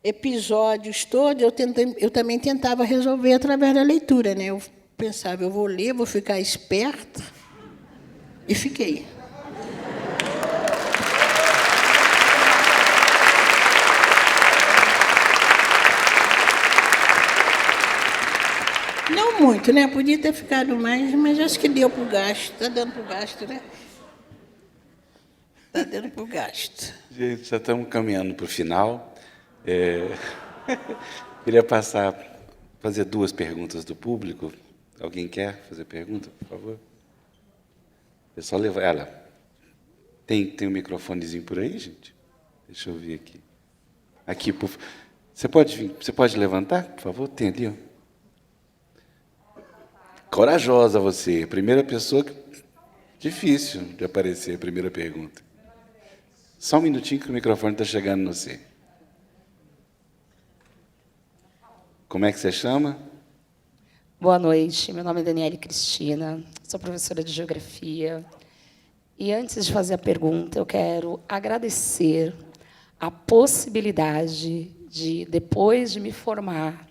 episódios todos, eu também tentava resolver através da leitura, né? Eu pensava: eu vou ler, vou ficar esperta, e fiquei. Não muito, né? Podia ter ficado mais, mas acho que deu para o gasto. Está dando para o gasto, né? Está dando para o gasto. Gente, já estamos caminhando para o final. Queria fazer 2 perguntas do público. Alguém quer fazer pergunta, por favor? É só levar ela. Tem um microfonezinho por aí, gente? Deixa eu ver aqui. Aqui, por favor. Você pode levantar, por favor? Tem ali, ó. Corajosa você. Primeira pessoa difícil de aparecer, a primeira pergunta. Só um minutinho que o microfone está chegando no você. Como é que você chama? Boa noite, meu nome é Daniele Cristina, sou professora de Geografia. E antes de fazer a pergunta, eu quero agradecer a possibilidade de, depois de me formar,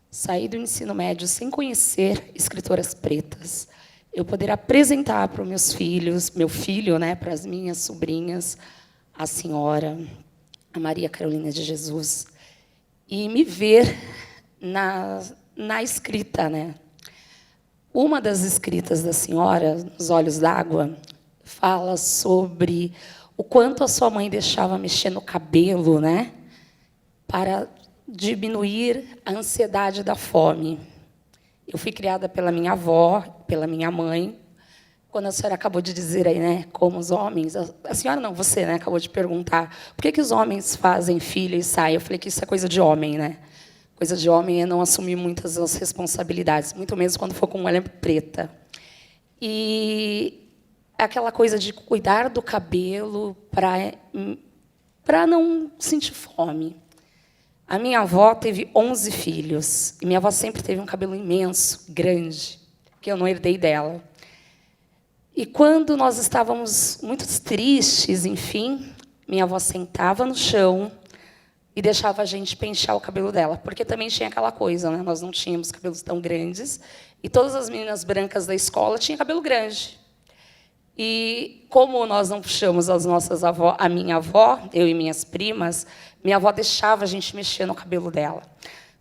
sair do ensino médio sem conhecer escritoras pretas, eu poder apresentar para os meus filhos, meu filho, né, para as minhas sobrinhas, a senhora, a Maria Carolina de Jesus, e me ver na escrita, né? Uma das escritas da senhora, Nos Olhos d'Água, fala sobre o quanto a sua mãe deixava mexer no cabelo, né, para diminuir a ansiedade da fome. Eu fui criada pela minha avó, pela minha mãe. Quando a senhora acabou de dizer aí, né, como os homens... A senhora não, você, né, acabou de perguntar por que os homens fazem filho e saem. Eu falei que isso é coisa de homem, né? Coisa de homem é não assumir muitas das responsabilidades, muito menos quando for com mulher preta. E aquela coisa de cuidar do cabelo para não sentir fome. A minha avó teve 11 filhos, e minha avó sempre teve um cabelo imenso, grande, que eu não herdei dela. E quando nós estávamos muito tristes, enfim, minha avó sentava no chão e deixava a gente pentear o cabelo dela, porque também tinha aquela coisa, né? Nós não tínhamos cabelos tão grandes, e todas as meninas brancas da escola tinham cabelo grande. E como nós não puxamos as nossas avós, a minha avó, eu e minhas primas, minha avó deixava a gente mexer no cabelo dela.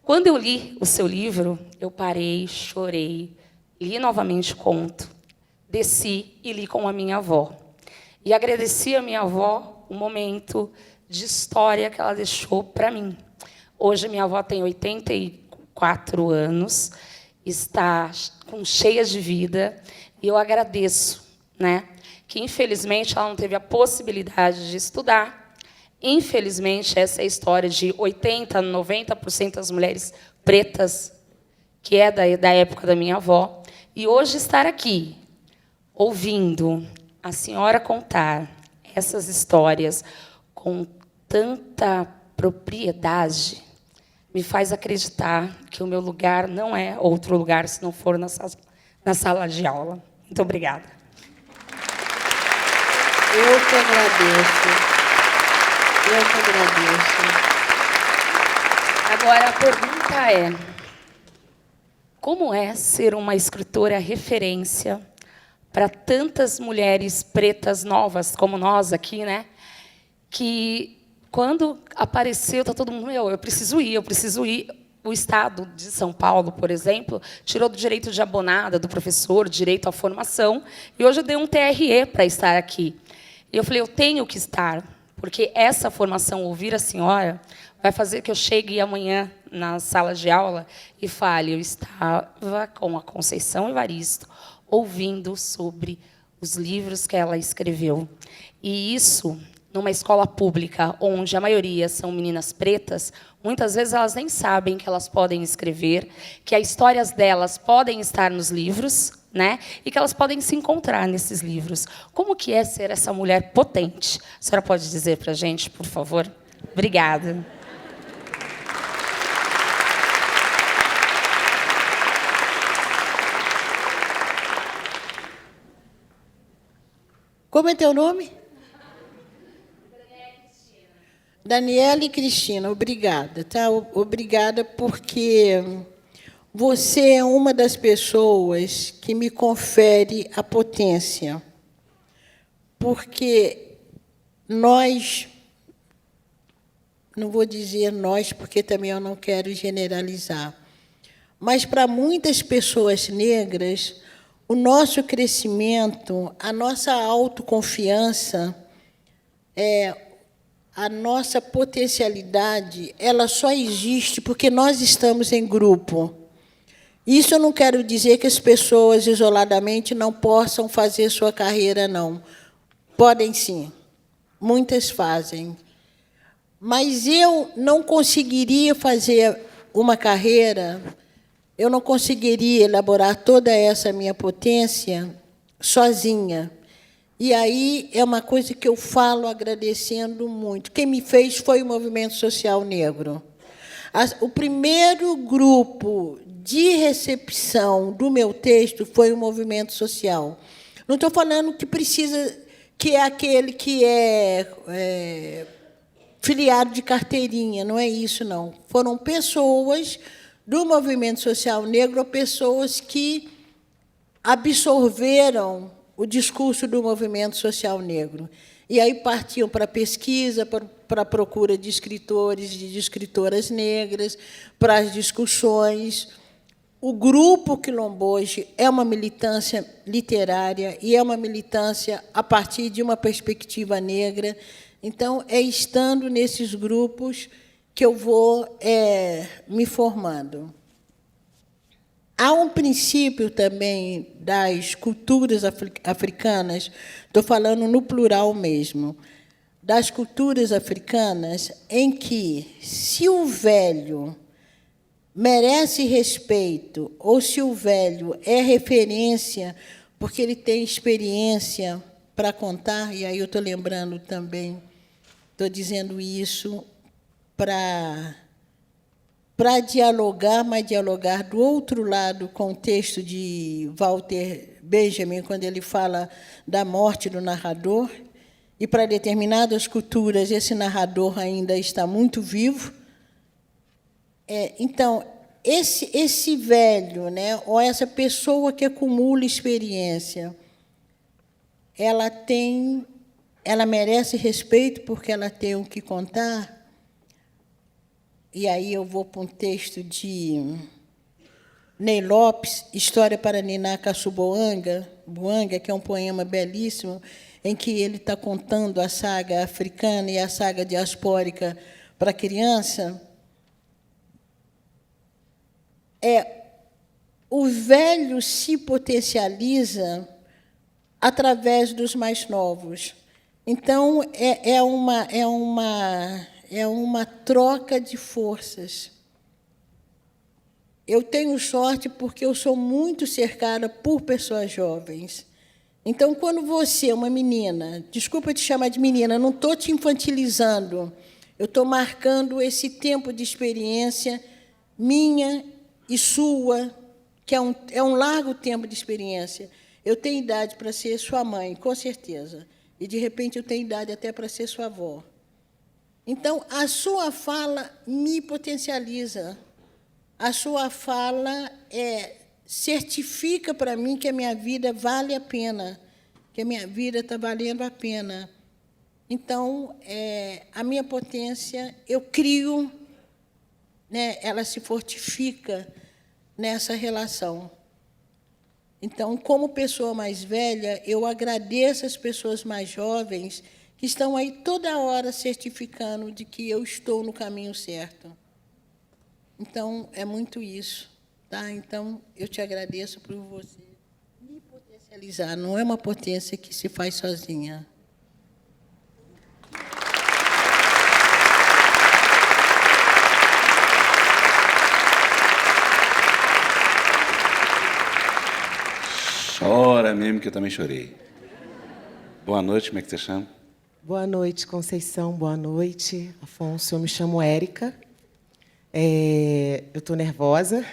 Quando eu li o seu livro, eu parei, chorei, li novamente o conto, desci e li com a minha avó. E agradeci a minha avó o momento de história que ela deixou para mim. Hoje, minha avó tem 84 anos, está cheia de vida, e eu agradeço, né, que, infelizmente, ela não teve a possibilidade de estudar. Infelizmente, essa é a história de 80%, 90% das mulheres pretas, que é da época da minha avó. E hoje estar aqui, ouvindo a senhora contar essas histórias com tanta propriedade, me faz acreditar que o meu lugar não é outro lugar se não for na sala de aula. Muito obrigada. Eu que agradeço. Eu que agradeço. Agora, a pergunta é: como é ser uma escritora referência para tantas mulheres pretas novas, como nós aqui, né? Que, quando apareceu, está todo mundo, eu preciso ir, eu preciso ir. O Estado de São Paulo, por exemplo, tirou do direito de abonada do professor, direito à formação, e hoje eu dei um TRE para estar aqui. E eu falei, eu tenho que estar, porque essa formação, ouvir a senhora, vai fazer que eu chegue amanhã na sala de aula e fale, eu estava com a Conceição Evaristo, ouvindo sobre os livros que ela escreveu. E isso, numa escola pública, onde a maioria são meninas pretas, muitas vezes elas nem sabem que elas podem escrever, que as histórias delas podem estar nos livros, né? E que elas podem se encontrar nesses livros. Como que é ser essa mulher potente? A senhora pode dizer para a gente, por favor? Obrigada. Como é teu nome? Daniele Cristina, obrigada, tá? Obrigada porque você é uma das pessoas que me confere a potência. Porque nós, não vou dizer nós, porque também eu não quero generalizar, mas para muitas pessoas negras, o nosso crescimento, a nossa autoconfiança, a nossa potencialidade, ela só existe porque nós estamos em grupo. Isso eu não quero dizer que as pessoas, isoladamente, não possam fazer sua carreira, não. Podem, sim. Muitas fazem. Mas eu não conseguiria fazer uma carreira, eu não conseguiria elaborar toda essa minha potência sozinha. E aí é uma coisa que eu falo agradecendo muito. Quem me fez foi o Movimento Social Negro. O primeiro grupo de recepção do meu texto foi o movimento social. Não estou falando que precisa, que é aquele que é filiado de carteirinha, não é isso, não. Foram pessoas do movimento social negro, pessoas que absorveram o discurso do movimento social negro. E aí partiam para a pesquisa, para a procura de escritores e de escritoras negras, para as discussões. O grupo Quilombo hoje é uma militância literária e é uma militância a partir de uma perspectiva negra. Então, é estando nesses grupos que eu vou me formando. Há um princípio também das culturas africanas, estou falando no plural mesmo, das culturas africanas, em que, se o velho merece respeito, ou se o velho é referência, porque ele tem experiência para contar, e aí eu estou lembrando também, estou dizendo isso para dialogar, mas dialogar do outro lado com o texto de Walter Benjamin, quando ele fala da morte do narrador, e para determinadas culturas esse narrador ainda está muito vivo. Então, esse velho, né, ou essa pessoa que acumula experiência, ela merece respeito porque ela tem o que contar. E aí eu vou para um texto de Ney Lopes, História para Niná Caçuboanga, que é um poema belíssimo, em que ele está contando a saga africana e a saga diaspórica para a criança. O velho se potencializa através dos mais novos. Então, é uma troca de forças. Eu tenho sorte porque eu sou muito cercada por pessoas jovens. Então, quando você, uma menina, desculpa te chamar de menina, não estou te infantilizando, eu estou marcando esse tempo de experiência minha e sua, que é um largo tempo de experiência. Eu tenho idade para ser sua mãe, com certeza, e, de repente, eu tenho idade até para ser sua avó. Então, a sua fala me potencializa. A sua fala certifica para mim que a minha vida vale a pena, que a minha vida está valendo a pena. Então, a minha potência, eu crio, né, ela se fortifica nessa relação. Então, como pessoa mais velha, eu agradeço as pessoas mais jovens que estão aí toda hora certificando de que eu estou no caminho certo. Então, é muito isso. Tá? Então, eu te agradeço por você me potencializar. Não é uma potência que se faz sozinha. Chora mesmo, que eu também chorei. Boa noite, como é que você chama? Boa noite, Conceição. Boa noite, Afonso. Eu me chamo Érica. Eu estou nervosa.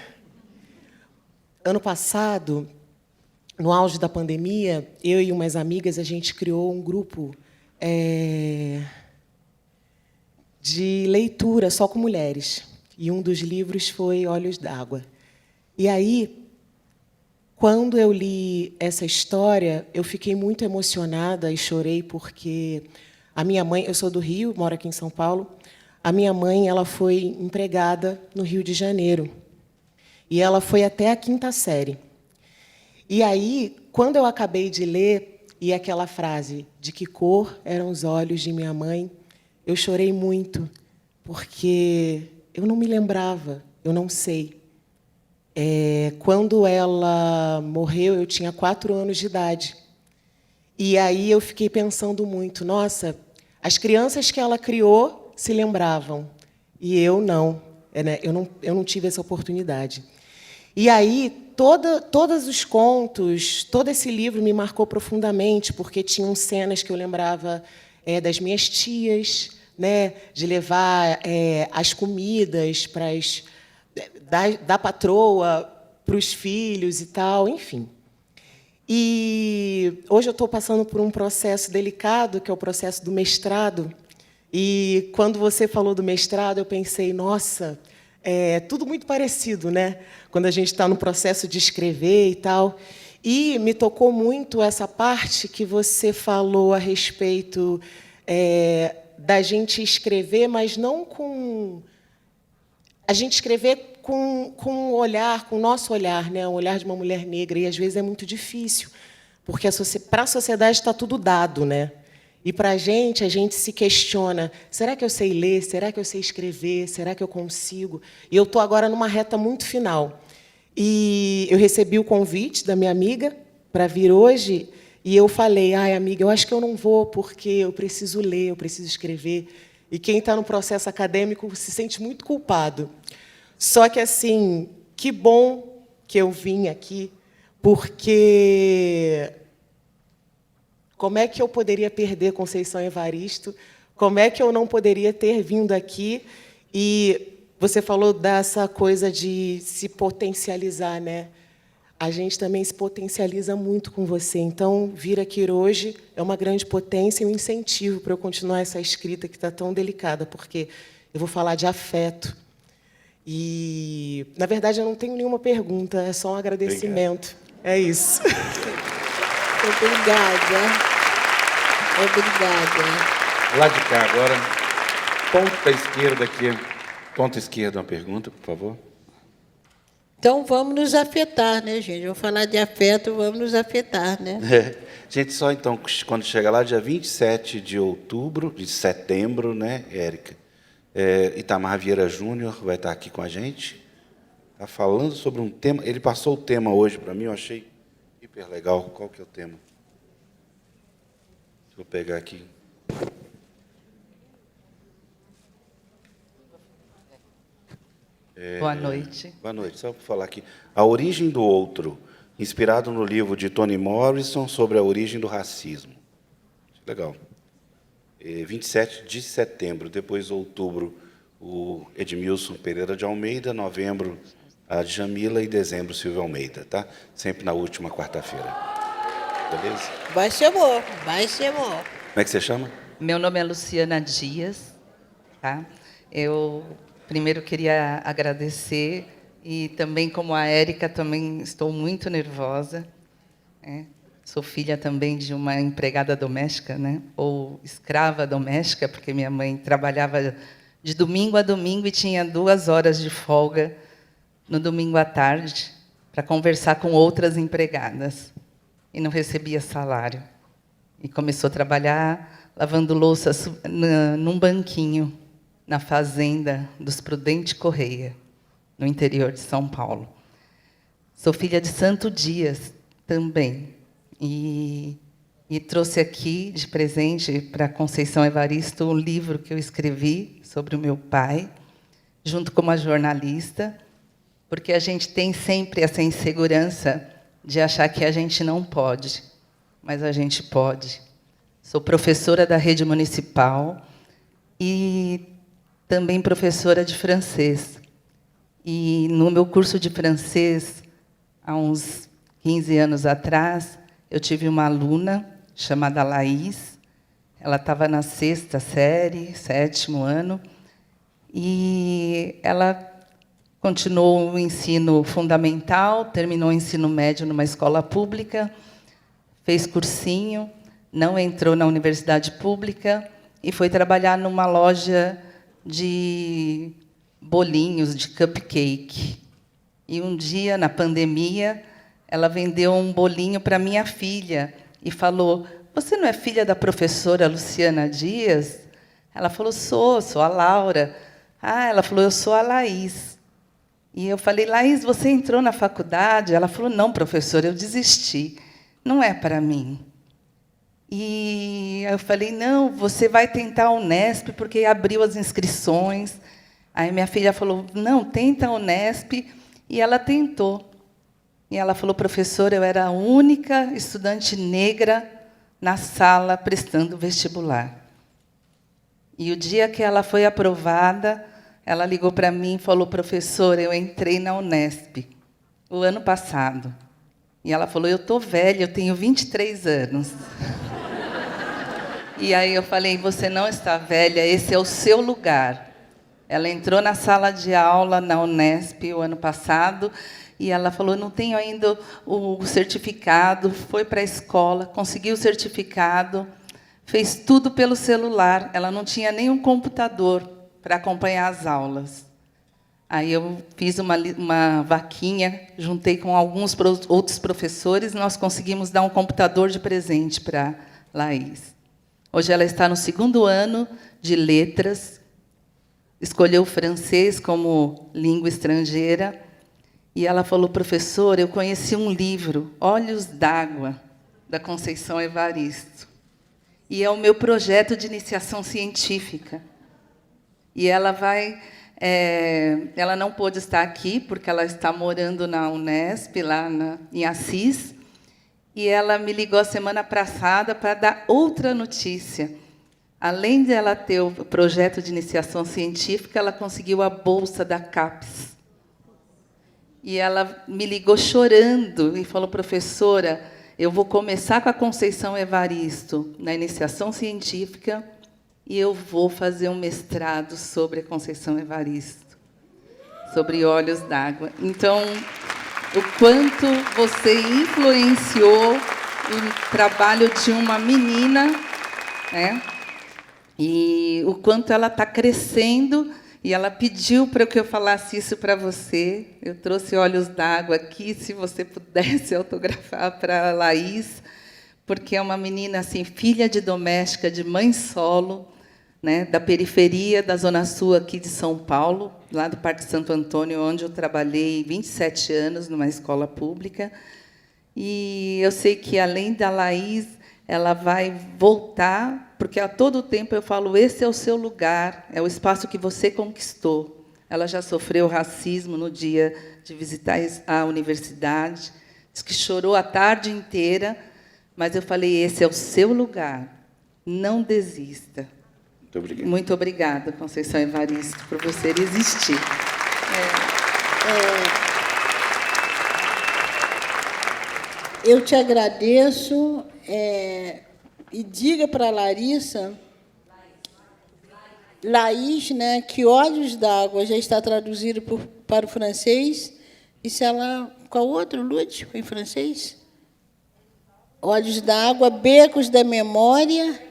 Ano passado, no auge da pandemia, eu e umas amigas, a gente criou um grupo de leitura só com mulheres. E um dos livros foi Olhos d'Água. E aí, quando eu li essa história, eu fiquei muito emocionada e chorei porque a minha mãe, eu sou do Rio, moro aqui em São Paulo, a minha mãe ela foi empregada no Rio de Janeiro. E ela foi até a 5ª série. E aí, quando eu acabei de ler, e aquela frase, de que cor eram os olhos de minha mãe, eu chorei muito, porque eu não me lembrava, eu não sei. Quando ela morreu, eu tinha 4 anos de idade. E aí eu fiquei pensando muito, nossa, as crianças que ela criou se lembravam, e eu não. Eu não tive essa oportunidade. E aí, todos os contos, todo esse livro me marcou profundamente, porque tinham cenas que eu lembrava das minhas tias, né, de levar as comidas para da patroa para os filhos e tal, enfim. E hoje eu estou passando por um processo delicado, que é o processo do mestrado. E quando você falou do mestrado, eu pensei, nossa, é tudo muito parecido, né? Quando a gente está no processo de escrever e tal. E me tocou muito essa parte que você falou a respeito da gente escrever, mas não com... A gente escrever com um olhar, com o nosso olhar, né? O olhar de uma mulher negra. E, às vezes, é muito difícil, porque para a sociedade está tudo dado, né? E, para a gente se questiona, será que eu sei ler? Será que eu sei escrever? Será que eu consigo? E eu estou agora numa reta muito final. E eu recebi o convite da minha amiga para vir hoje, e eu falei, ai, amiga, eu acho que eu não vou, porque eu preciso ler, eu preciso escrever. E quem está no processo acadêmico se sente muito culpado. Só que, assim, que bom que eu vim aqui, porque como é que eu poderia perder Conceição Evaristo? Como é que eu não poderia ter vindo aqui? E você falou dessa coisa de se potencializar, né? A gente também se potencializa muito com você. Então, vir aqui hoje é uma grande potência e um incentivo para eu continuar essa escrita que está tão delicada, porque eu vou falar de afeto. E, na verdade, eu não tenho nenhuma pergunta, é só um agradecimento. Obrigado. É isso. Obrigada. Obrigada. Lá de cá agora, ponta esquerda aqui. Ponta esquerda, uma pergunta, por favor. Então, vamos nos afetar, né, gente? Vamos falar de afeto, vamos nos afetar, né? Gente, só então, quando chega lá, dia 27 de setembro, né, Érica? Itamar Vieira Júnior vai estar aqui com a gente. Está falando sobre um tema. Ele passou o tema hoje para mim, eu achei hiper legal. Qual que é o tema? Deixa eu pegar aqui. Boa noite. Boa noite. Só para falar aqui. A Origem do Outro, inspirado no livro de Toni Morrison sobre a origem do racismo. Legal. 27 de setembro, depois outubro, o Edmilson Pereira de Almeida, novembro, a Djamila e dezembro, Silvio Almeida, tá? Sempre na última quarta-feira. Beleza? Vai ser bom, vai ser bom. Como é que você chama? Meu nome é Luciana Dias, tá? Eu primeiro queria agradecer e também, como a Érica, também estou muito nervosa, né? Sou filha também de uma empregada doméstica, né? Ou escrava doméstica, porque minha mãe trabalhava de domingo a domingo e tinha 2 horas de folga no domingo à tarde para conversar com outras empregadas. E não recebia salário. E começou a trabalhar lavando louça num banquinho, na fazenda dos Prudente Correia, no interior de São Paulo. Sou filha de Santo Dias também. E trouxe aqui de presente para Conceição Evaristo um livro que eu escrevi sobre o meu pai, junto com uma jornalista, porque a gente tem sempre essa insegurança de achar que a gente não pode, mas a gente pode. Sou professora da rede municipal e também professora de francês. E, no meu curso de francês, há uns 15 anos atrás, eu tive uma aluna chamada Laís. Ela estava na 6ª série, 7º ano, e ela continuou o ensino fundamental, terminou o ensino médio numa escola pública, fez cursinho, não entrou na universidade pública e foi trabalhar numa loja de bolinhos, de cupcake. E um dia, na pandemia, ela vendeu um bolinho para minha filha e falou: "Você não é filha da professora Luciana Dias?" Ela falou: sou a Laura. Ela falou: "Eu sou a Laís." E eu falei: "Laís, você entrou na faculdade?" Ela falou: "Não, professora, eu desisti. Não é para mim." E eu falei: "Não, você vai tentar a Unesp, porque abriu as inscrições." Aí minha filha falou: "Não, tenta a Unesp." E ela tentou. E ela falou: "Professora, eu era a única estudante negra na sala prestando vestibular." E o dia que ela foi aprovada, ela ligou para mim e falou: professora, eu entrei na Unesp o ano passado. E ela falou: eu estou velha, eu tenho 23 anos. E aí eu falei: você não está velha, esse é o seu lugar. Ela entrou na sala de aula na Unesp o ano passado e ela falou: não tenho ainda o certificado. Foi para a escola, conseguiu o certificado, fez tudo pelo celular. Ela não tinha nenhum computador para acompanhar as aulas. Aí eu fiz uma vaquinha, juntei com alguns outros professores, e nós conseguimos dar um computador de presente para Laís. Hoje ela está no 2º ano de letras, escolheu o francês como língua estrangeira, e ela falou: professora, eu conheci um livro, Olhos d'Água, da Conceição Evaristo, e é o meu projeto de iniciação científica. E ela vai... ela não pôde estar aqui, porque ela está morando na Unesp, lá em Assis, e ela me ligou a semana passada para dar outra notícia. Além de ela ter o projeto de iniciação científica, ela conseguiu a bolsa da CAPES. E ela me ligou chorando e falou: professora, eu vou começar com a Conceição Evaristo na iniciação científica e eu vou fazer um mestrado sobre a Conceição Evaristo, sobre Olhos d'Água. Então, o quanto você influenciou o trabalho de uma menina, né? E o quanto ela está crescendo, e ela pediu para que eu falasse isso para você. Eu trouxe Olhos d'Água aqui, se você pudesse autografar para a Laís, porque é uma menina assim, filha de doméstica, de mãe solo, né, da periferia da Zona Sul aqui de São Paulo, lá do Parque Santo Antônio, onde eu trabalhei 27 anos numa escola pública. E eu sei que, além da Laís, ela vai voltar, porque a todo tempo eu falo: esse é o seu lugar, é o espaço que você conquistou. Ela já sofreu racismo no dia de visitar a universidade, disse que chorou a tarde inteira, mas eu falei: esse é o seu lugar, não desista. Muito obrigado. Muito obrigada, Conceição Evaristo, por você existir. Eu te agradeço, e diga para a Larissa, Laís, né, que Olhos d'Água já está traduzido para o francês. E se ela... Qual outro, Lúcio, em francês? Olhos d'Água, Becos da Memória,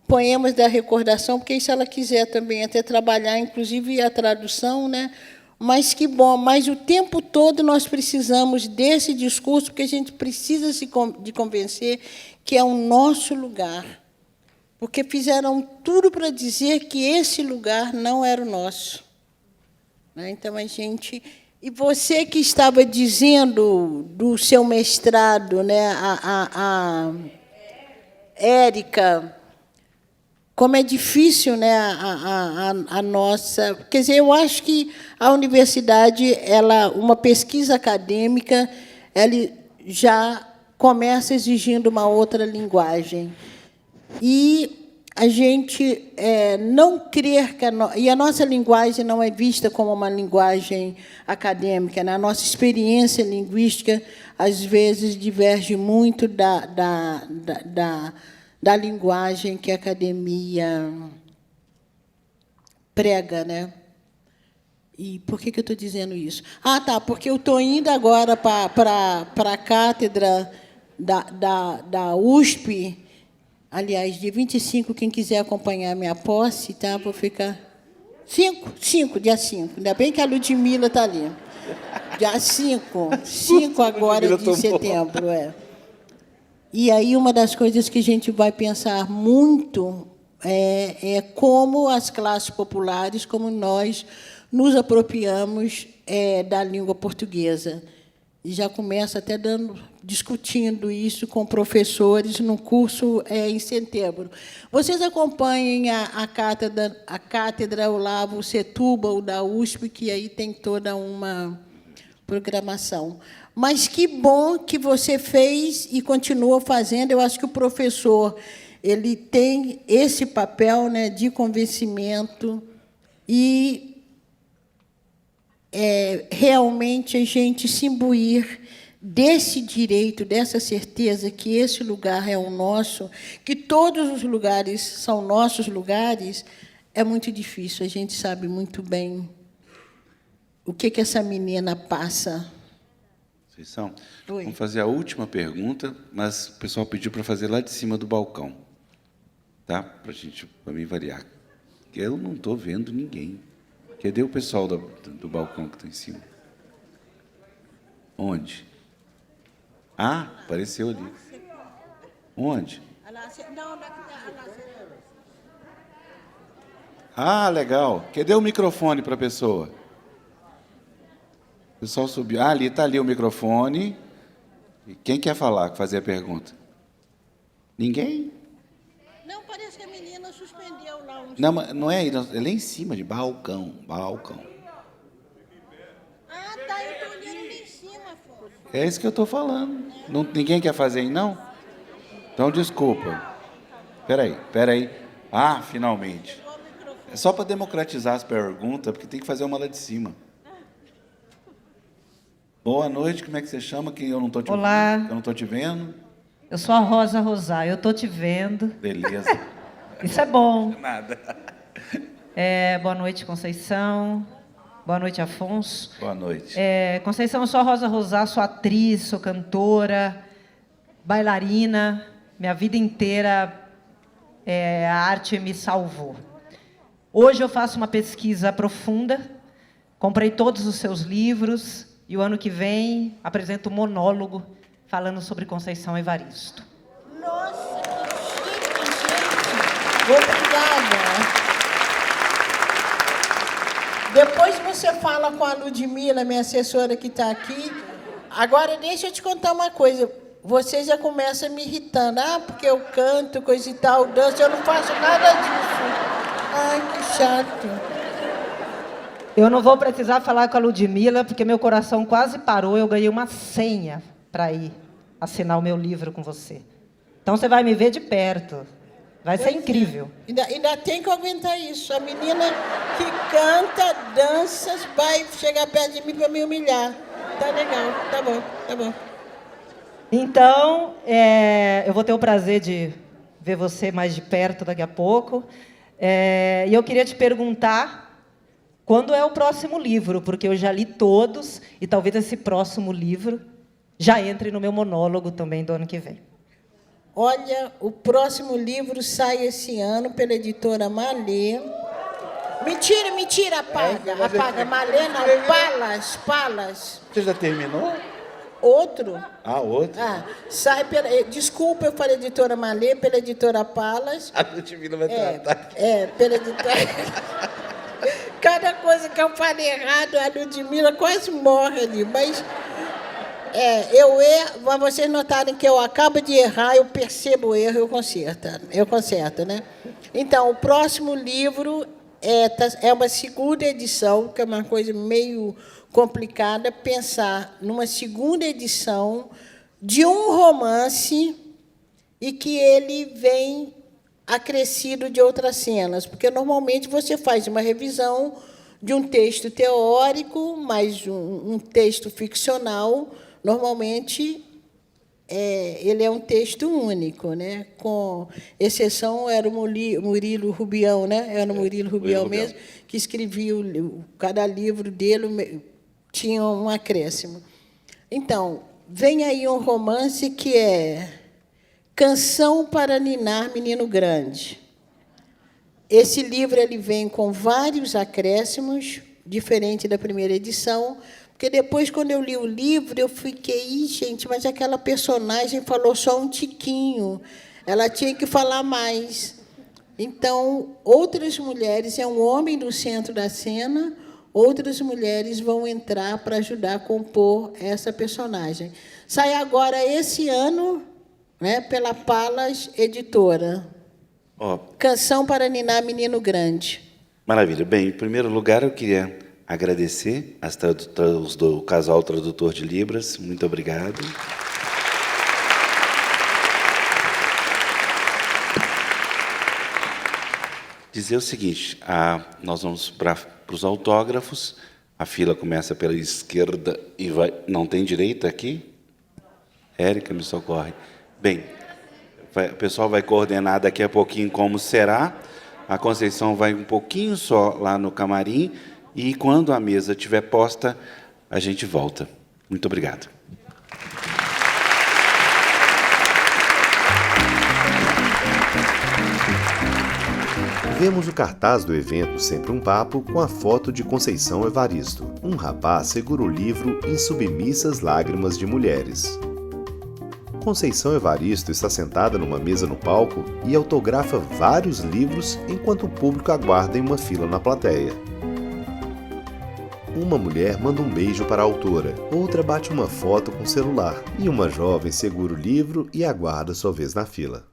Poemas da Recordação, porque se ela quiser também até trabalhar, inclusive, a tradução, né? Mas que bom, mas o tempo todo nós precisamos desse discurso, porque a gente precisa de convencer que é o nosso lugar. Porque fizeram tudo para dizer que esse lugar não era o nosso. Então, a gente... E você que estava dizendo do seu mestrado, né, a Érica, como é difícil, né, a nossa... Quer dizer, eu acho que a universidade, uma pesquisa acadêmica, ela já começa exigindo uma outra linguagem. E a gente não crer que a nossa linguagem não é vista como uma linguagem acadêmica, né? A nossa experiência linguística, às vezes, diverge muito da linguagem que a academia prega, né? E por que eu estou dizendo isso? Ah, tá, porque eu estou indo agora para a cátedra da USP. Aliás, dia 25, quem quiser acompanhar a minha posse, tá? Vou ficar... dia 5. Ainda bem que a Ludmila está ali. Dia 5 agora de setembro. E aí, uma das coisas que a gente vai pensar muito é como as classes populares, como nós nos apropriamos da língua portuguesa. E já começa até discutindo isso com professores no curso em setembro. Vocês acompanhem a cátedra Olavo Setúbal, da USP, que aí tem toda uma programação. Mas que bom que você fez e continua fazendo. Eu acho que o professor ele tem esse papel, né, de convencimento, e realmente a gente se imbuir desse direito, dessa certeza que esse lugar é o nosso, que todos os lugares são nossos lugares, é muito difícil. A gente sabe muito bem o que essa menina passa. Conceição, Oi. vamos fazer a última pergunta, mas o pessoal pediu para fazer lá de cima do balcão, tá? Para mim variar. Eu não estou vendo ninguém. Cadê o pessoal do balcão que está em cima? Onde? Ah, apareceu ali. Onde? Ah, legal. Cadê o microfone para a pessoa? O pessoal subiu. Ah, ali está ali o microfone. E quem quer falar, fazer a pergunta? Ninguém? Não, parece que a menina suspendeu lá. Não, mas não é aí, não, é lá em cima, de balcão. Balcão. Ah, tá, eu estou olhando lá em cima, Afonso. É isso que eu estou falando. Não, ninguém quer fazer aí, não? Então, desculpa. Espera aí. Ah, finalmente. É só para democratizar as perguntas, porque tem que fazer uma lá de cima. Boa noite, como é que você chama? Que eu não estou te Olá. ouvindo, eu não estou te vendo. Eu sou a Rosa Rosar, eu estou te vendo. Beleza. Isso é bom. Nada. Boa noite, Conceição. Boa noite, Afonso. Boa noite. Conceição, eu sou a Rosa Rosar, sou atriz, sou cantora, bailarina. Minha vida inteira a arte me salvou. Hoje eu faço uma pesquisa profunda, comprei todos os seus livros e o ano que vem apresento um monólogo falando sobre Conceição Evaristo. Nossa, que chique, gente. Obrigada. Depois você fala com a Ludmila, minha assessora que está aqui. Agora, deixa eu te contar uma coisa. Você já começa me irritando. Ah, porque eu canto, coisa e tal, danço. Eu não faço nada disso. Ai, que chato. Eu não vou precisar falar com a Ludmila, porque meu coração quase parou. Eu ganhei uma senha para ir assinar o meu livro com você. Então, você vai me ver de perto. Vai ser incrível. Ainda tem que aguentar isso. A menina que canta, dança, vai chegar perto de mim para me humilhar. Tá legal, tá bom. Então, eu vou ter o prazer de ver você mais de perto daqui a pouco. E eu queria te perguntar quando é o próximo livro, porque eu já li todos, e talvez esse próximo livro já entre no meu monólogo também do ano que vem. Olha, o próximo livro sai esse ano pela editora Malê. Mentira, apaga. Malê não, Palas. Você já terminou? Outro? Ah, outro? Sai pela... Desculpa, eu falei editora Malê, pela editora Palas. A Ludmila vai tratar. Pela editora... Cada coisa que eu falei errado, a Ludmila quase morre ali, mas... eu erro, mas vocês notarem que eu acabo de errar, eu percebo o erro, eu conserto, né? Então, o próximo livro é uma segunda edição, que é uma coisa meio complicada, pensar numa segunda edição de um romance e que ele vem acrescido de outras cenas, porque, normalmente, você faz uma revisão de um texto teórico, mais um texto ficcional. Normalmente, ele é um texto único, né? Com exceção, era o Murilo Rubião, né? Era o Murilo Rubião mesmo, que escrevia cada livro dele, tinha um acréscimo. Então, vem aí um romance que é Canção para Ninar Menino Grande. Esse livro ele vem com vários acréscimos, diferente da primeira edição, porque depois, quando eu li o livro, eu fiquei, gente, mas aquela personagem falou só um tiquinho, ela tinha que falar mais. Então, outras mulheres, é um homem no centro da cena, outras mulheres vão entrar para ajudar a compor essa personagem. Sai agora, esse ano, né, pela Palas Editora. Canção para Ninar Menino Grande. Maravilha. Bem, em primeiro lugar, eu queria agradecer as tradutoras do Casal Tradutor de Libras. Muito obrigado. Dizer o seguinte, nós vamos para os autógrafos. A fila começa pela esquerda e vai... Não tem direita aqui? Érica, me socorre. Bem, o pessoal vai coordenar daqui a pouquinho como será. A Conceição vai um pouquinho só lá no camarim e, quando a mesa estiver posta, a gente volta. Muito obrigado. Vemos o cartaz do evento Sempre um Papo com a foto de Conceição Evaristo. Um rapaz segura o livro Insubmissas Lágrimas de Mulheres. Conceição Evaristo está sentada numa mesa no palco e autografa vários livros enquanto o público aguarda em uma fila na plateia. Uma mulher manda um beijo para a autora, outra bate uma foto com o celular e uma jovem segura o livro e aguarda sua vez na fila.